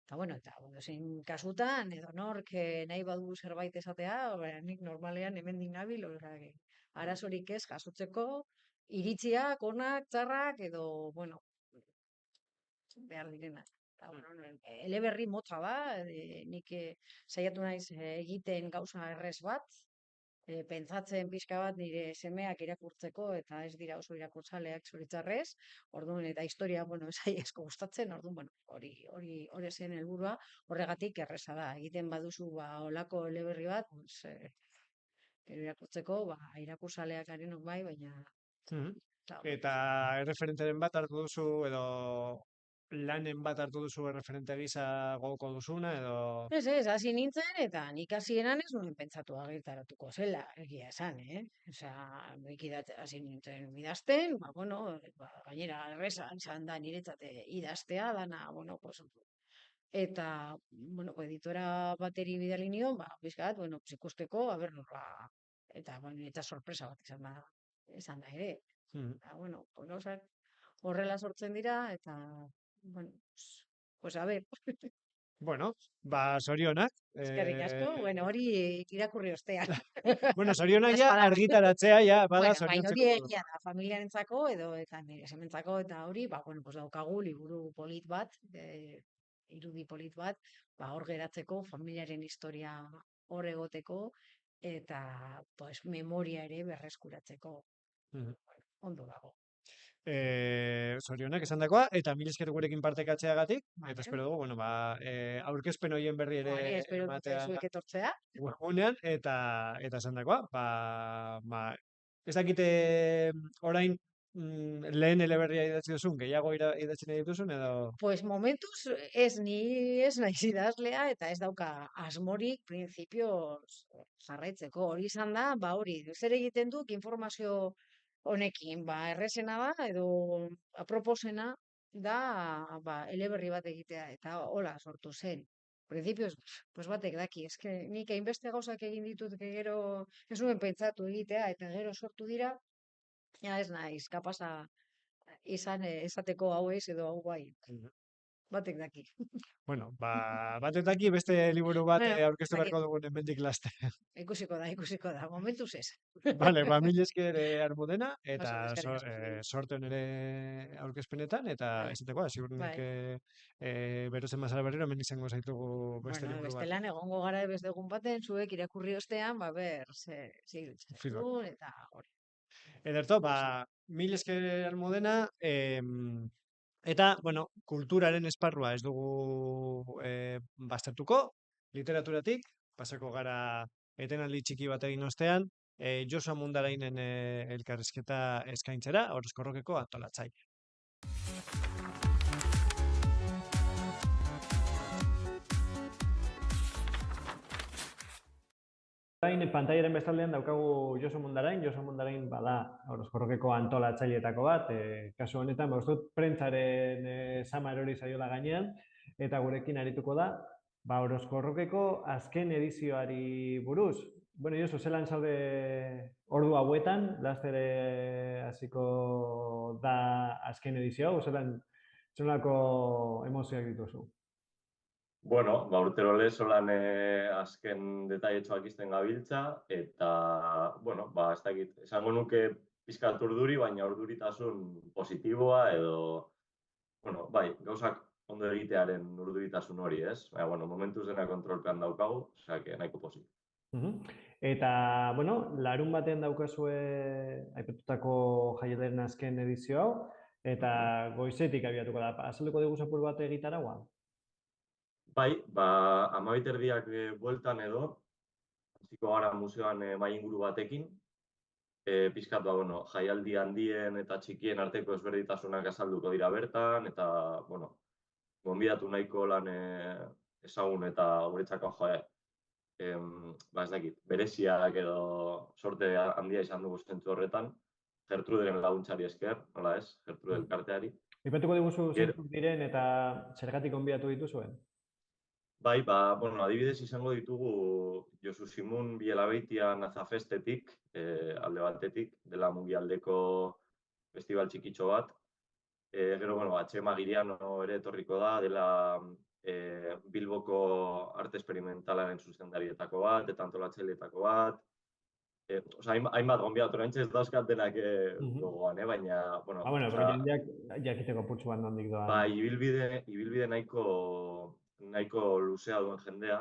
eta bueno, zein kasutan, edo nork nahi badu zerbait esatea, nik normalean hemendik nabil, arazorik ez jasotzeko, iritziak, onak, txarrak, edo, bueno, behar direnak. Eta, bueno, eleberri motza da, nik saiatu naiz egiten gauza errez bat, pentsatzen pixka bat nire semeak irakurtzeko, eta ez dira oso irakurtzaleak zoritzarrez, orduan, eta historia, bueno, esai asko gustatzen, orduan, bueno, hori zen helburua, horregatik erreza da, egiten baduzu, olako eleberri bat, pues, irakurtzeko, irakurzaleak garenok bai, baina, Mhm. eta, Eta erreferenteren bat hartu duzu, edo lanen bat hartu duzu erreferente gisa gogoko duzuna, edo... ez, hasi nintzen, eta nik hasieran ez nuen pentsatu argitaratuko zela, egia esan, Osea, nik hasi nintzen idazten, bueno, gainera erreza izan da niretzat idaztea, dana, bueno, pues, eta, bueno, editora bateri bidali nion, pixkat, bueno, pues, ikusteko, a ber, eta, bueno, eta sorpresa bat izan da ere. Mhm. Eta, bueno, pues, gauzak horrela sortzen dira, eta, bueno, pues a ver, Bueno, zorionak. eskerrik asko, bueno, hori irakurri ostean. Bueno, zorionak ja Badaezpada. argitaratzea, ja, bada Bueno, baina hori zoriontzeko modu. egia da, familiarentzako edo eta nire sementzako eta hori, bueno, pues daukagu liburu polit bat, irudi polit bat, hor geratzeko, familiaren historia hor egoteko, eta pues memoria ere berreskuratzeko. Mhm. Ondo dago. Zorionak esan dakoa, eta mil esker gurekin partekatzeagatik, eta Vale. espero dugu, bueno, aurkezpen horien berri ere Vale, espero dute ematea zuek etortzea. webgunean, eta esan dakoa, ez dakite orain lehen eleberria idatzi duzun, gehiago idatzi nahi dituzun, edo... Pues momentuz ez naiz idazlea eta ez dauka asmorik printzipioz jarraitzeko. Hori izan da, hori, zer egiten duk informazio honekin, errezena da edo aproposena da eleberri bat egitea eta hola sortu zen. Printzipioz, pues batek daki, eske nik hainbeste gauzak egin ditut gero ez nuen pentsatu egitea eta gero sortu dira, ja ez naiz kapasa izan esateko hau ez edo hau bai. batek daki. Bueno, batek daki beste liburu bat Bueno, aurkeztu dakit. beharko dugun hemendik laste. Ikusiko da, momentuz ez. Vale, mil esker Almudena, eta Oso, eskerrik asko zuri. sorte nire aurkezpenetan, eta Vale. esatekoa, ziurrenik berozen mazara berriro, hemen izango zaitugu beste Bueno, liburu bat. bestelan egongo gara beste egun baten, zuek irakurri ostean, ber, ze iruditzen Feedback. zaizun, eta hori. Ederto, mil esker Almudena, eta, bueno, kulturaren esparrua ez dugu baztertuko, literaturatik, pasako gara etenaldi txiki bat egin ostean, Josu Amundarainen elkarrizketa eskaintzera, Orozkorrokeko antolatzaile. Orain pantailaren bestaldean daukagu Josu Amundarain bada Orozkorrokeko antolatzaileetako bat, kasu honetan, uste dut prentsaren sama erori zaiola gainean, eta gurekin arituko da, Orozkorrokeko azken edizioari buruz. Bueno, Josu, zelan zaude ordu hauetan, laster hasiko da azken edizio hau, zelako emozioak dituzu? Bueno, urtero lezolan azken detailetxoak izten gabiltza, eta, bueno, ez dakit, esango nuke pizkat urduri, baina urduritasun positiboa edo, bueno, gauzak ondo egitearen urduritasun hori, ez? Baina, bueno, momentuz dena kontrolpean daukagu, osea, nahiko pozik. Eta, bueno, larun batean daukazue aipatutako jaialdiaren azken edizio hau, eta goizetik abiatuko da. Azalduko dugu zapur bat egitaragua? Bai, 12:30 bueltan edo, hasiko gara museoan mahai inguru batekin, pizkat, bueno, jaialdi handien eta txikien arteko ezberdintasunak azalduko dira bertan, eta, bueno, gonbidatu nahiko lan ezagun eta guretzako ez dakit, bereziak edo sorte handia izan dugu zentzu horretan, Gertruderen laguntzari esker, nola ez, Gertrude elkarteari. Ipatuko diguzu zeintzuk diren eta zergatik gonbidatu dituzuen? Bai, bueno, adibidez izango ditugu Josu Simun Bielabeitia Nazafestetik, alde batetik, dela mundialdeko festival txikitxo bat. Gero, bueno, Txema Giriano ere etorriko da, dela Bilboko arte esperimentalaren zuzendarietako bat, eta antolatzaileetako bat. Hainbat gonbidatu, oraintxe ez dauzkat denak gogoan, baina, bueno... Bueno, jendeak jakiteko putzu bat nondik doa. Ibilbide nahiko luzea duen jendea.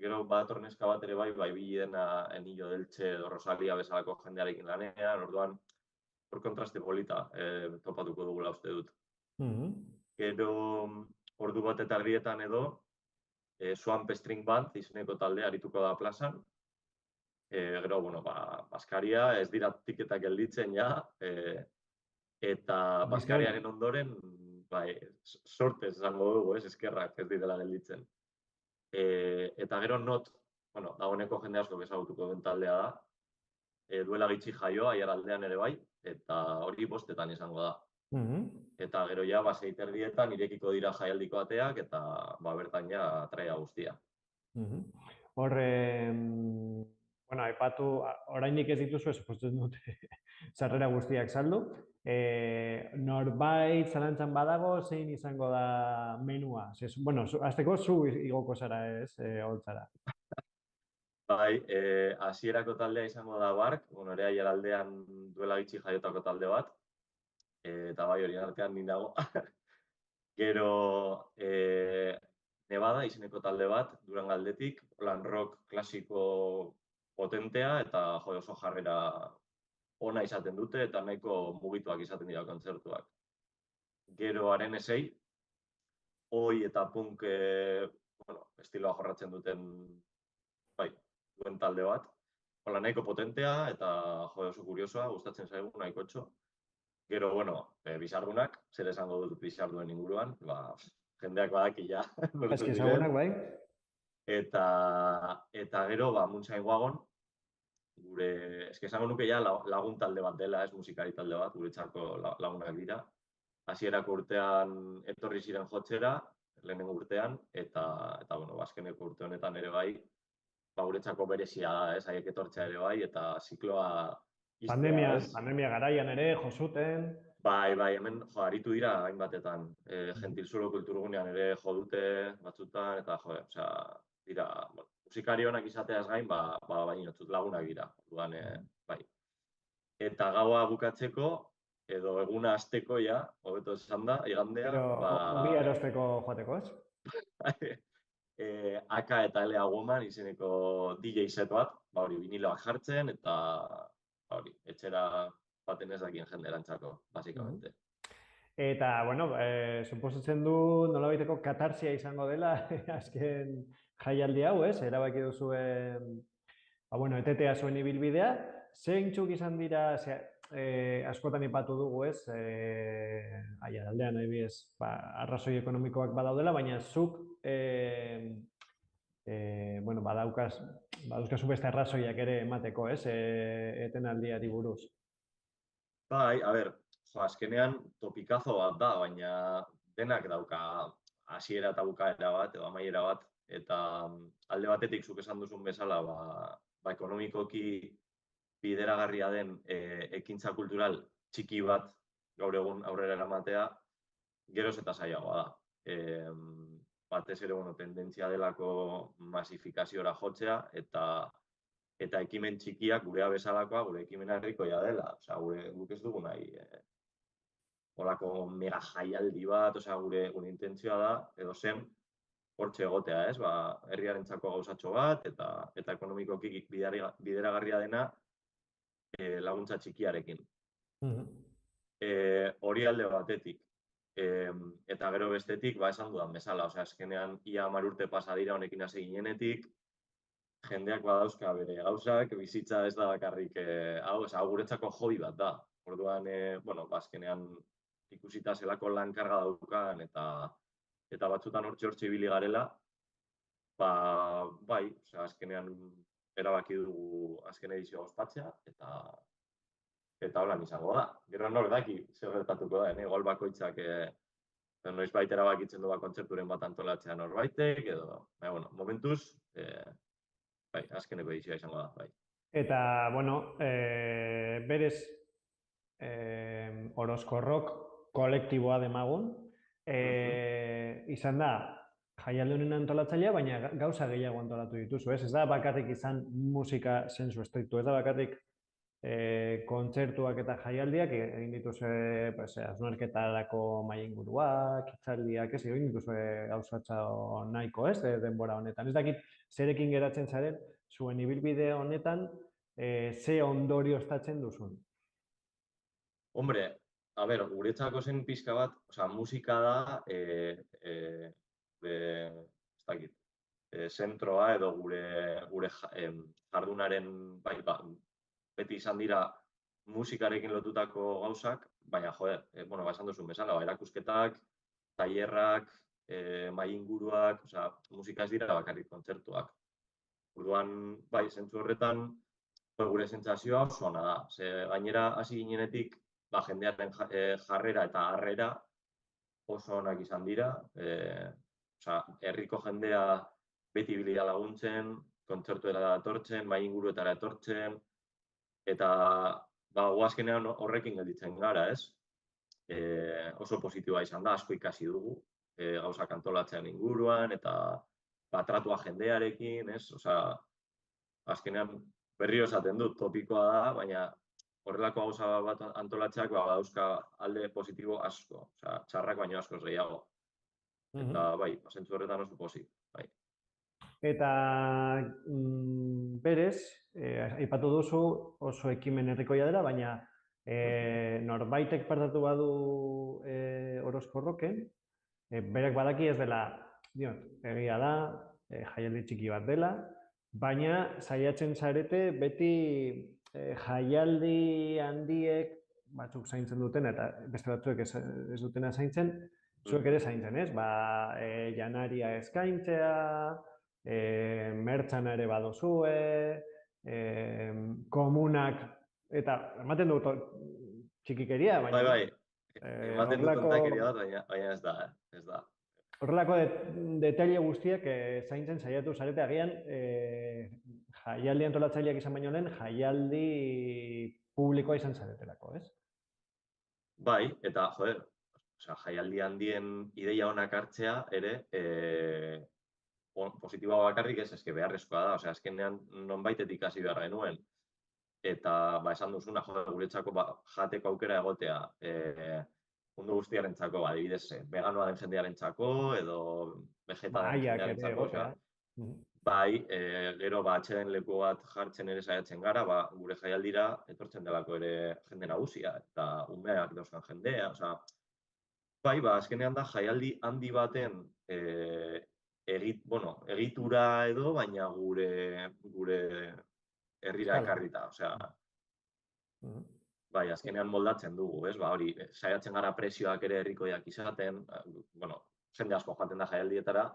Gero badator neska bat ere bai bilidena Enillo Deltxe edo Rosalia bezalako jendearekin lanean, orduan hor kontraste polita topatuko dugula uste dut. Gero ordu bat eta erdietan edo Swamp String Band izeneko talde arituko da plazan. Gero, bueno, Baskaria, ez dira tiketak gelditzen ja, eta Baskariaren ondoren, sortez esango dugu, eskerrak ez direla gelditzen. Eta gero not, bueno, dagoeneko jende asko ezagutuko den taldea da, duela gitxi jaioa, aiaraldean ere bai, eta hori 5:00 izango da. Eta gero ja, 6:30 irekiko dira jaialdiko ateak, eta bertan ja traia guztia. Horre, bueno, aipatu, oraindik ez dituzu, suposatzen dute sarrera guztiak saldu. Norbait zalantzan badago, zein izango da menua? Bueno, hasteko zu igoko zara ez, holtzara. Bai, hasierako taldea izango da Bark, bueno, ere aiaraldean duela gitxi jaiotako talde bat, eta bai hori artean nik dago. Gero Nevada izeneko talde bat, Durangaldetik, plan rock klasiko potentea, eta oso jarrera ona izaten dute, eta nahiko mugituak izaten dira kontzertuak. Gero Arenesei, oi eta punk estiloa jorratzen duten duen talde bat. Hola, nahiko potentea eta oso kuriosoa, gustatzen zaigu nahiko txo. Gero, bueno, bizardunak, zer esango dut bizarduen inguruan, jendeak badaki ja. Eski ezagunak, bai. Eta gero, Moonshine Wagon, gure, eski esango nuke ja lagun talde bat dela, ez musikari talde bat, guretzako lagunak dira. Hasierako urtean etorri ziren jotzera, lehenengo urtean, eta bueno, azkeneko urte honetan ere bai, guretzako berezia da, haiek etortzea ere bai, eta zikloa iztea, ez? Pandemia garaian ere, josuten. Bai, hemen aritu dira hainbatetan. Gentilzulo kulturgunean ere jo dute batzutan, eta osea, dira, bueno, musikari onak izateaz gain, baina lagunak dira. Orduan, bai. Eta gaua bukatzeko, edo eguna hasteko ja, hobeto esan da, igandea, Pero ongi erosteko joateko, ez? Aka eta Elea Woman izeneko DJ set bat, hori viniloak jartzen, eta hori, etxera baten ez dakien jenderantzako, basikamente. Eta, bueno, suposatzen du nolabaiteko katarsia izango dela azken jaialdi hau, ez? Erabaki duzue, bueno, etetea zuen ibilbidea. Zeintzuk izan dira, askotan ipatu dugu, ez? Aiaraldean, adibidez, arrazoi ekonomikoak badaudela, baina zuk, bueno, badauzkazu beste arrazoiak ere emateko, ez? Etenaldiari buruz. Bai, a ber, azkenean topikazo bat da, baina denak dauka hasiera eta bukaera bat, edo amaiera bat, eta alde batetik zuk esan duzun bezala, ekonomikoki bideragarria den ekintza kultural txiki bat gaur egun aurrera eramatea, geroz eta zailagoa da. Batez ere, tendentzia delako masifikaziora jotzea, eta ekimen txikiak gurea bezalakoa, gure ekimena herrikoia dela. Osea, guk ez dugu nahi holako mega jaialdi bat, osea, gure intentzioa da, edo zen, hortxe egotea, ez? Herriarentzako gauzatxo bat, eta ekonomikoki bideragarria dena laguntza txikiarekin. Hori alde batetik. Eta gero bestetik, esan dudan bezala, osea, azkenean ia 10 urte pasa dira honekin hasi ginenetik, jendeak badauzka bere gauzak, bizitza ez da bakarrik hau guretzako hobby bat da. Orduan, bueno, azkenean ikusita zelako lankarga daukan eta batzutan hortxe ibili garela, bai, azkenean erabaki dugu azken edizioa ospatzea, eta holan izango da. Gero nor daki zer gertatuko da, igual bakoitzak noizbait erabakitzen du kontzerturen bat antolatzea norbaitek, edo, bueno, momentuz, bai, azkeneko edizioa izango da, bai. Eta, bueno, berez Orozkorrok kolektiboa demagun, izan da, jaialdi honen antolatzailea, baina gauza gehiago antolatu dituzu, ez? Ez da bakarrik izan musika zensu estriktu, ez da bakarrik kontzertuak eta jaialdiak egin dituzue hausnarketarako mahai inguruak, hitzaldiak, ez egin dituzue gauzatxo nahiko, ez, denbora honetan. Ez dakit zerekin geratzen zaren, zuen ibilbide honetan, ze ondorioztatzen duzun? Hombre, a ber, guretzako zen pixka bat, musika da, ez dakit, zentroa edo gure jardunaren, beti izan dira musikarekin lotutako gauzak, baina, esan duzun bezala, erakusketak, tailerrak, mahai inguruak, musika ez dira bakarrik kontzertuak. Orduan, zentzu horretan, gure sentsazioa oso ona da. Gainera, hasi ginenetik, jendearen jarrera eta harrera oso onak izan dira. Herriko jendea beti bilia laguntzen, kontzertuetara etortzen, mahai inguruetara etortzen, eta azkenean horrekin gelditzen gara, ez? Oso positiboa izan da, asko ikasi dugu, gauzak antolatzean inguruan, eta tratua jendearekin, ez? Azkenean berriro esaten dut, topikoa da, baina horrelako gauza bat antolatzeak dauzka alde positibo asko, txarrak baino askoz gehiago. Eta zentzu horretan oso pozik, bai. Eta berez, aipatu duzu oso ekimen herrikoia dela, baina norbaitek partatu badu Orozkorroken, berak badaki ez dela, egia da, jaialdi txiki bat dela, baina saiatzen zarete beti jaialdi handiek batzuk zaintzen duten eta beste batzuek ez dutena zaintzen, zuek ere zaintzen, ez? Janaria eskaintzea, mertxana ere badozue, komunak, eta ematen dut txikikeria, baina... Bai, ematen dut tontakeria bat, baina ez da. Horrelako detaile guztiak zaintzen saiatu zarete agian jaialdi antolatzaileak izan baino lehen, jaialdi publikoa izan zaretelako, ez? Bai, eta, joder, osea, jaialdi handien ideia onak hartzea ere positiboa bakarrik ez, eske beharrezkoa da, osea, azkenean nonbaitetik hasi behar genuen. Eta, esan duzuna, joder, guretzako jateko aukera egotea, mundu guztiarentzako, adibidez, veganoa den jendearentzako, edo vegeta den Mahaiak ere jendearentzako, egotea. osea, bai, gero atxeden leku bat jartzen ere saiatzen gara, gure jaialdira etortzen delako ere jende nagusia, eta umeak dauzkan jendea, osea, bai, azkenean da jaialdi handi baten egitura edo, baina gure herrira ekarrita, osea, bai, azkenean moldatzen dugu, ez? Hori, saiatzen gara presioak ere herrikoiak izaten, jende asko joaten da jaialdietara,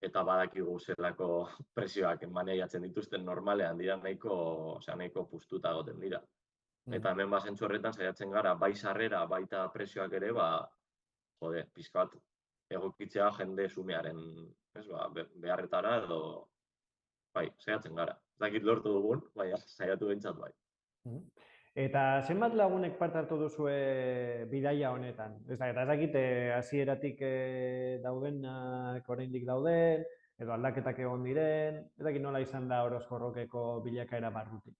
eta badakigu zelako presioak maneiatzen dituzten normalean dira nahiko puztuta egoten dira. Eta hemen zentzu horretan saiatzen gara, bai sarrera, baita presioak ere, jode, pixka bat egokitzea jende zumearen, ez, beharretara edo, bai, saiatzen gara. Ez dakit lortu dugun, bai, saiatu behintzat bai. Eta zenbat lagunek parte hartu duzue bidaia honetan? Eta ez dakit hasieratik daudenak oraindik dauden, edo aldaketak egon diren, ez dakit nola izan da Orozkorrokeko bilakaera barrutik?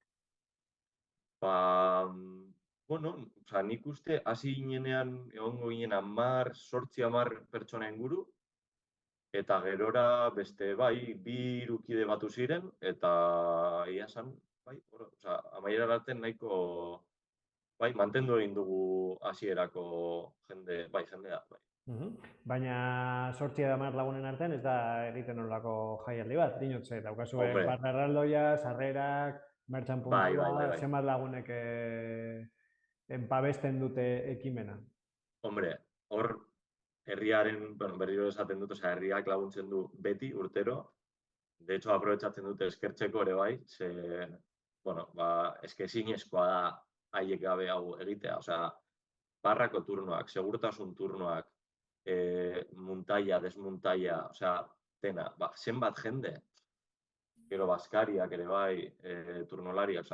Nik uste hasi ginenean egongo ginen 10 pertsona inguru, eta gerora beste bai, 2 irukide batu ziren, eta ia esan, amaiera arte nahiko, mantendu egin dugu hasierako jendea. Baina 8-10 lagunen artean ez da egiten nolako jaialdi bat, dinot ze, daukazue barra erraldoia, sarrerak, mertxan puntua, zenbat lagunek babesten dute ekimena? Hombre, hor herriaren, berriro esaten dut, herriak laguntzen du beti, urtero. De hecho, aprobetxatzen dute eskertzeko ere bai, eske ezinezkoa da haiek gabe hau egitea. Barrako turnoak, segurtasun turnoak, muntaia, desmuntaia, dena, zenbat jende, gero baskariak ere bai, turnolariak,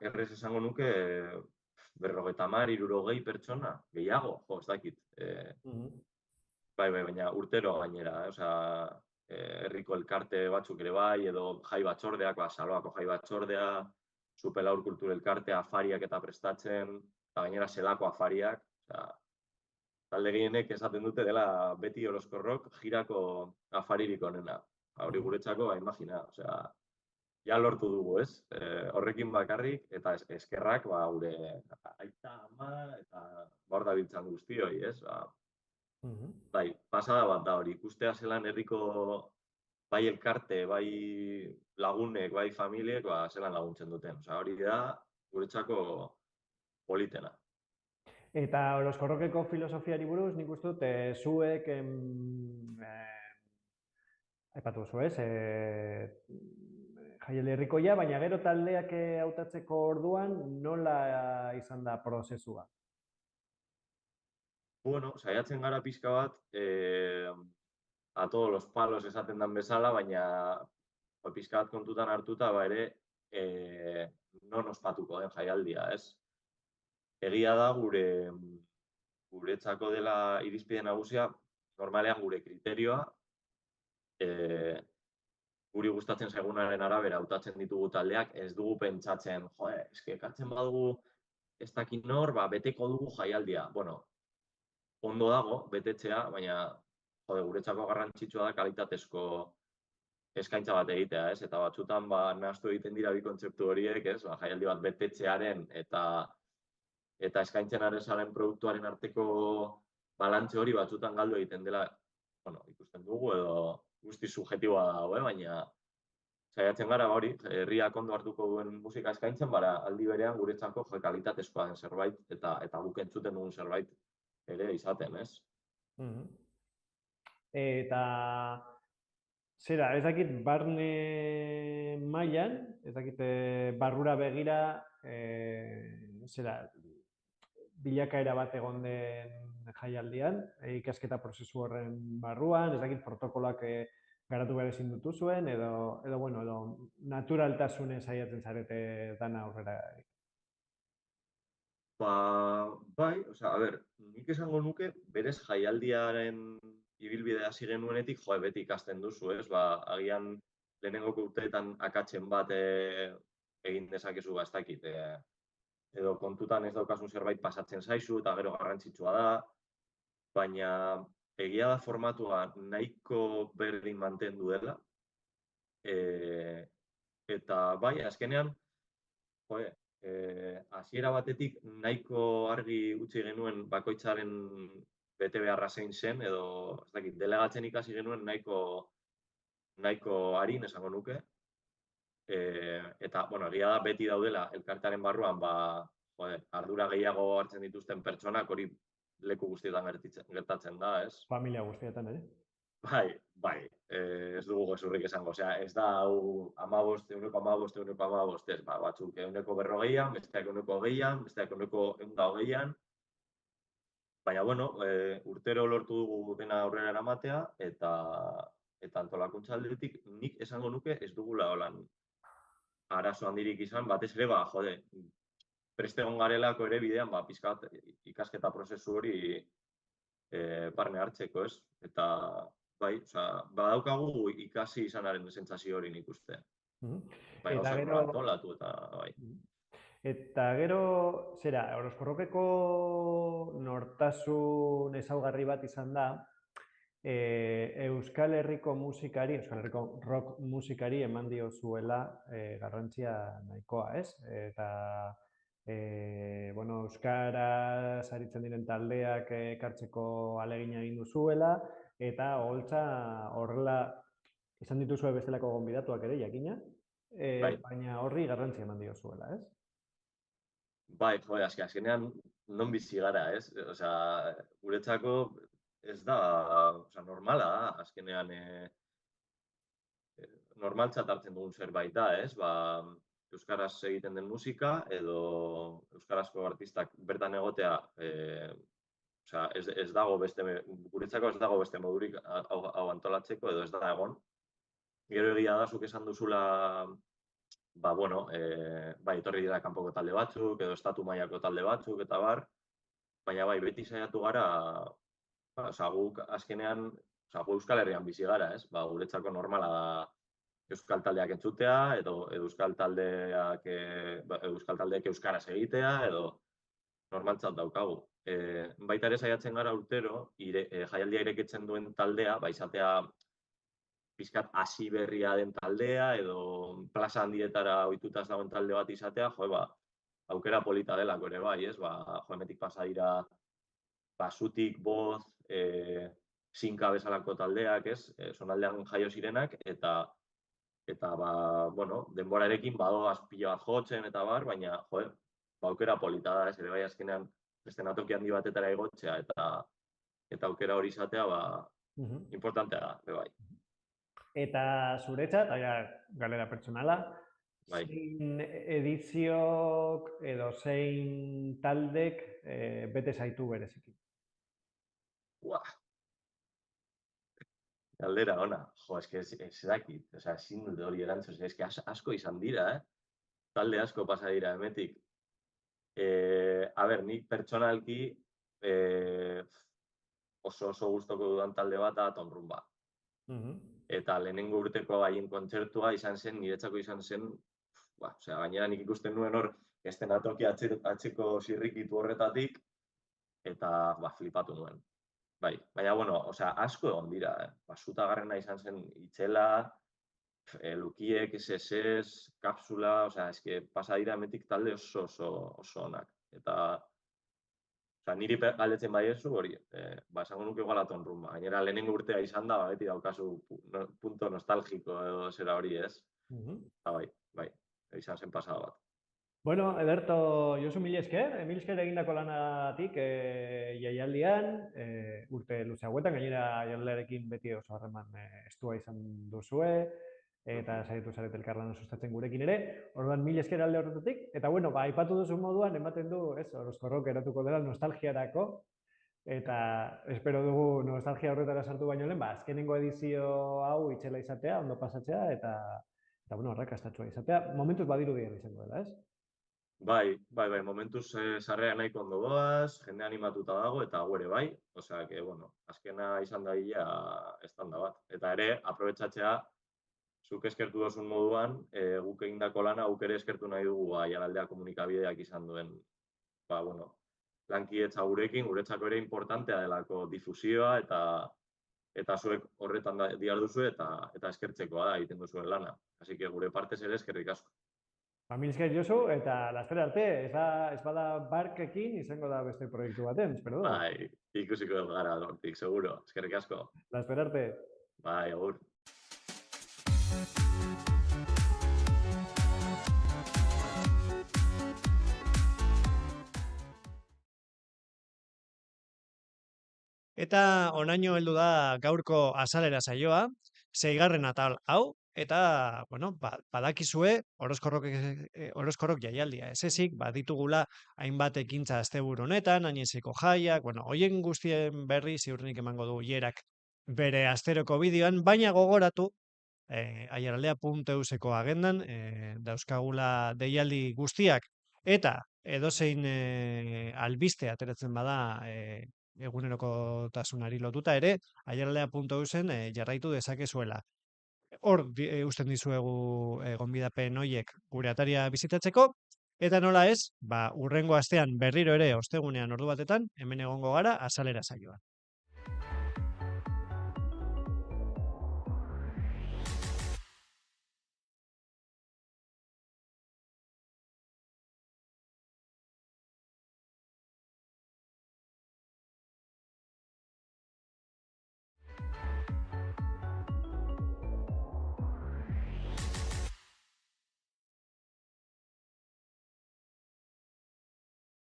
errez esango nuke 50, 60 pertsona, gehiago, ez dakit. Baina urtero gainera, herriko elkarte batzuk ere bai, edo jai batzordeak, Saloako jai batzordea, Supelaur kultur elkartea, afariak eta prestatzen, eta gainera zelako afariak, talde gehienek esaten dute dela beti Orozkorrok jirako afaririk onena. Hori guretzako, imagina, ja lortu dugu, ez? Horrekin bakarrik, eta eskerrak, gure aita, ama, eta hor dabiltzan guztioi, ez? Bai, pasada bat da hori, ikustea zelan herriko bai elkarte, bai lagunek, bai familiek, zelan laguntzen duten. Hori da, guretzako politena. Eta Orozkorrokeko filosofiari buruz, nik uste dut, zuek, aipatu zu ez, jaialdi herrikoia, baina gero taldeak hautatzeko orduan nola izan da prozesua? Saiatzen gara pixka bat, a todos los palos esaten den bezala, baina pixka bat kontutan hartuta, ere, non ospatuko den jaialdia, ez? Egia da guretzako dela irizpide nagusia, normalean gure kriterioa, guri gustatzen zaigunaren arabera hautatzen ditugu taldeak, ez dugu pentsatzen, eske ekartzen badugu ez dakit nor, beteko dugu jaialdia. Ondo dago, betetzea, baina guretzako garrantzitsua da kalitatezko eskaintza bat egitea, ez? Eta batzutan nahastu egiten dira bi kontzeptu horiek, ez? Jaialdi bat betetzearen eta eskaintzen ari zaren produktuaren arteko balantze hori batzutan galdu egiten dela, ikusten dugu edo guzti subjektiboa dago, baina saiatzen gara hori, herriak ondo hartuko duen musika eskaintzen, aldi berean guretzako kalitatezkoa den zerbait eta guk entzuten dugun zerbait ere izaten, ez? Eta zera, ez dakit barne mailan, ez dakit barrura begira, zera, bilakaera bat egon den jaialdian, ikasketa prozesu horren barruan, ez dakit protokoloak garatu behar ezin dituzuen, edo naturaltasunez saiatzen zarete dana aurrera. Bai, a ber, nik esango nuke, berez jaialdiaren ibilbidea hasi genuenetik, beti ikasten duzu, ez? Agian lehenengoko urteetan akatzen bat egin dezakezu, ez dakit, edo kontutan ez daukasun zerbait pasatzen zaizu, eta gero garrantzitsua da, baina egia da formatua nahiko berdin mantendu dela, eta bai, azkenean, hasiera batetik nahiko argi utzi genuen bakoitzaren bete beharra zein zen, edo ez dakit, delegatzen ikasi genuen nahiko arin esango nuke. Eta, egia da beti daudela elkartearen barruan, ardura gehiago hartzen dituzten pertsonak hori leku guztietan gertatzen da, ez? Familia guztietan, ere? Bai, ez dugu gezurrik esango, ez da hau 15, 15, ez, batzuk 140an, besteak 120an, besteak 120an, baina, urtero lortu dugu dena aurrera eramatea, eta antolakuntza aldetik nik esango nuke ez dugula holan arazo handirik izan, batez ere, preste egon garelako ere bidean, pizkat ikasketa prozesu hori barne hartzeko, ez? Eta, bai, badaukagu ikasi izanaren sentsazio hori nik uste. Bai, Eta oso gero... antolatu eta, bai. Eta gero, zera, Orozkorrokeko nortasun ezaugarri bat izan da, Euskal Herriko musikari, Euskal Herriko rock musikari eman diozuela garrantzia nahikoa, ez? Eta, euskaraz aritzen diren taldeak ekartzeko ahalegina egin duzuela, eta holtza horrela izan dituzue bestelako gonbidatuak ere, jakina, baina horri garrantzia eman diozuela, ez? Bai, azkenean non bizi gara, ez? Guretzako ez da, normala da, azkenean normaltzat hartzen dugun zerbait da, ez? Euskaraz egiten den musika edo euskarazko artistak bertan egotea, ez dago beste, guretzako ez dago beste modurik hau antolatzeko edo ez da egon. Gero egia da, zuk esan duzula, etorri dira kanpoko talde batzuk, edo estatu mailako talde batzuk, eta baina beti saiatu gara, guk azkenean, gu Euskal Herrian bizi gara, ez? Guretzako normala da euskal taldeak entzutea, edo euskal taldeak euskaraz egitea, edo normaltzat daukagu. Baita ere saiatzen gara urtero, jaialdia irekitzen duen taldea, izatea pizkat hasi berria den taldea, edo plaza handietara ohituta ez dagoen talde bat izatea, aukera polita delako ere bai, ez? Hemendik pasa dira Zutik, Boz, Sinka bezalako taldeak, ez? Zonaldean jaio zirenak, eta denborarekin badoaz pila bat jotzen eta baina, aukera polita da, ez ere bai azkenean eszenatoki handi batetara igotzea, eta aukera hori izatea, importantea da, bai. Eta zuretzat, galera pertsonala, zein ediziok edo zein taldek bete zaitu bereziki? Galdera ona, ez dakit, ezin dut hori erantzun, asko izan dira, talde asko pasa dira hemetik. Nik pertsonalki oso gustoko dudan talde bat da Tonrumba. Eta lehenengo urteko haien kontzertua niretzako izan zen, gainera nik ikusten nuen hor, eszenatoki atzeko zirrikitu horretatik, eta flipatu nuen. Baina, asko egon dira, Zutagarrena izan zen Itxela, Lukiek, SSS, Kapsula, pasa dira hemetik talde oso onak. Eta, niri galdetzen baiezu hori, esango nuke igual Tonrumba. Gainera, lehenengo urtea izan da, beti daukazu punto nostalgiko edo zera hori, ez? Bai, izan zen pasada bat. Bueno, Ederto, Josu, mila esker egindako lanagatik jaialdian, urte luze hauetan, gainera jaialdiarekin beti oso harreman estua izan duzue, eta saiatu zaret elkarlana sustatzen gurekin ere. Orduan, mila esker alde horretatik. Eta, aipatu duzu moduan, ematen du, Orozkorrok eratuko dela nostalgiarako, eta espero dugu nostalgia horretara sartu baino lehen, azkenengo edizio hau Itxela izatea, ondo pasatzea, eta arrakastatsua izatea. Momentuz badiru izango dela, ez? Bai, momentuz sarrera nahiko ondo doaz, jende animatuta dago eta gu ere bai, osea, que, bueno, azkena izan da ia estanda bat. Eta ere, aprobetxatzea, zuk eskertu dozun moduan, guk egindako lana, guk ere eskertu nahi dugu Aiaraldea komunikabideak izan duen, bueno, lankidetza gurekin, guretzako ere importantea delako difusioa eta zuek horretan diharduzu eta eskertzekoa da egiten duzuen lana. Así que gure partez ere eskerrik asko. Mil esker Josu, eta laster arte, ez bada barkekin izango da beste proiektu baten, espero da. Bai, ikusiko dugu gara hortik, seguro. Eskerrik asko. Laster arte. Bai, agur. Eta onaino heldu da gaurko azalera saioa, 6. atal hau, eta, bueno, badakizue oroskorrok jaialdia. Ez ezik, baditugula hainbat ekintza asteburu honetan, Añezeko jaiak, bueno, hoien guztien berri ziurrenik emango du hierak bere asteroko bideoan, baina gogoratu, aiaraldea.euseko agendan, dauzkagula deialdi guztiak, eta edozein albiste ateratzen bada egunerokotasunari lotuta ere, aiaraldea.eusen jarraitu dezakezuela. Hor usten dizuegu gonbidapen hoiek gure ataria bizitatzeko, eta nola ez, hurrengo astean berriro ere ostegunean ordu batetan, hemen egongo gara azalera saioan.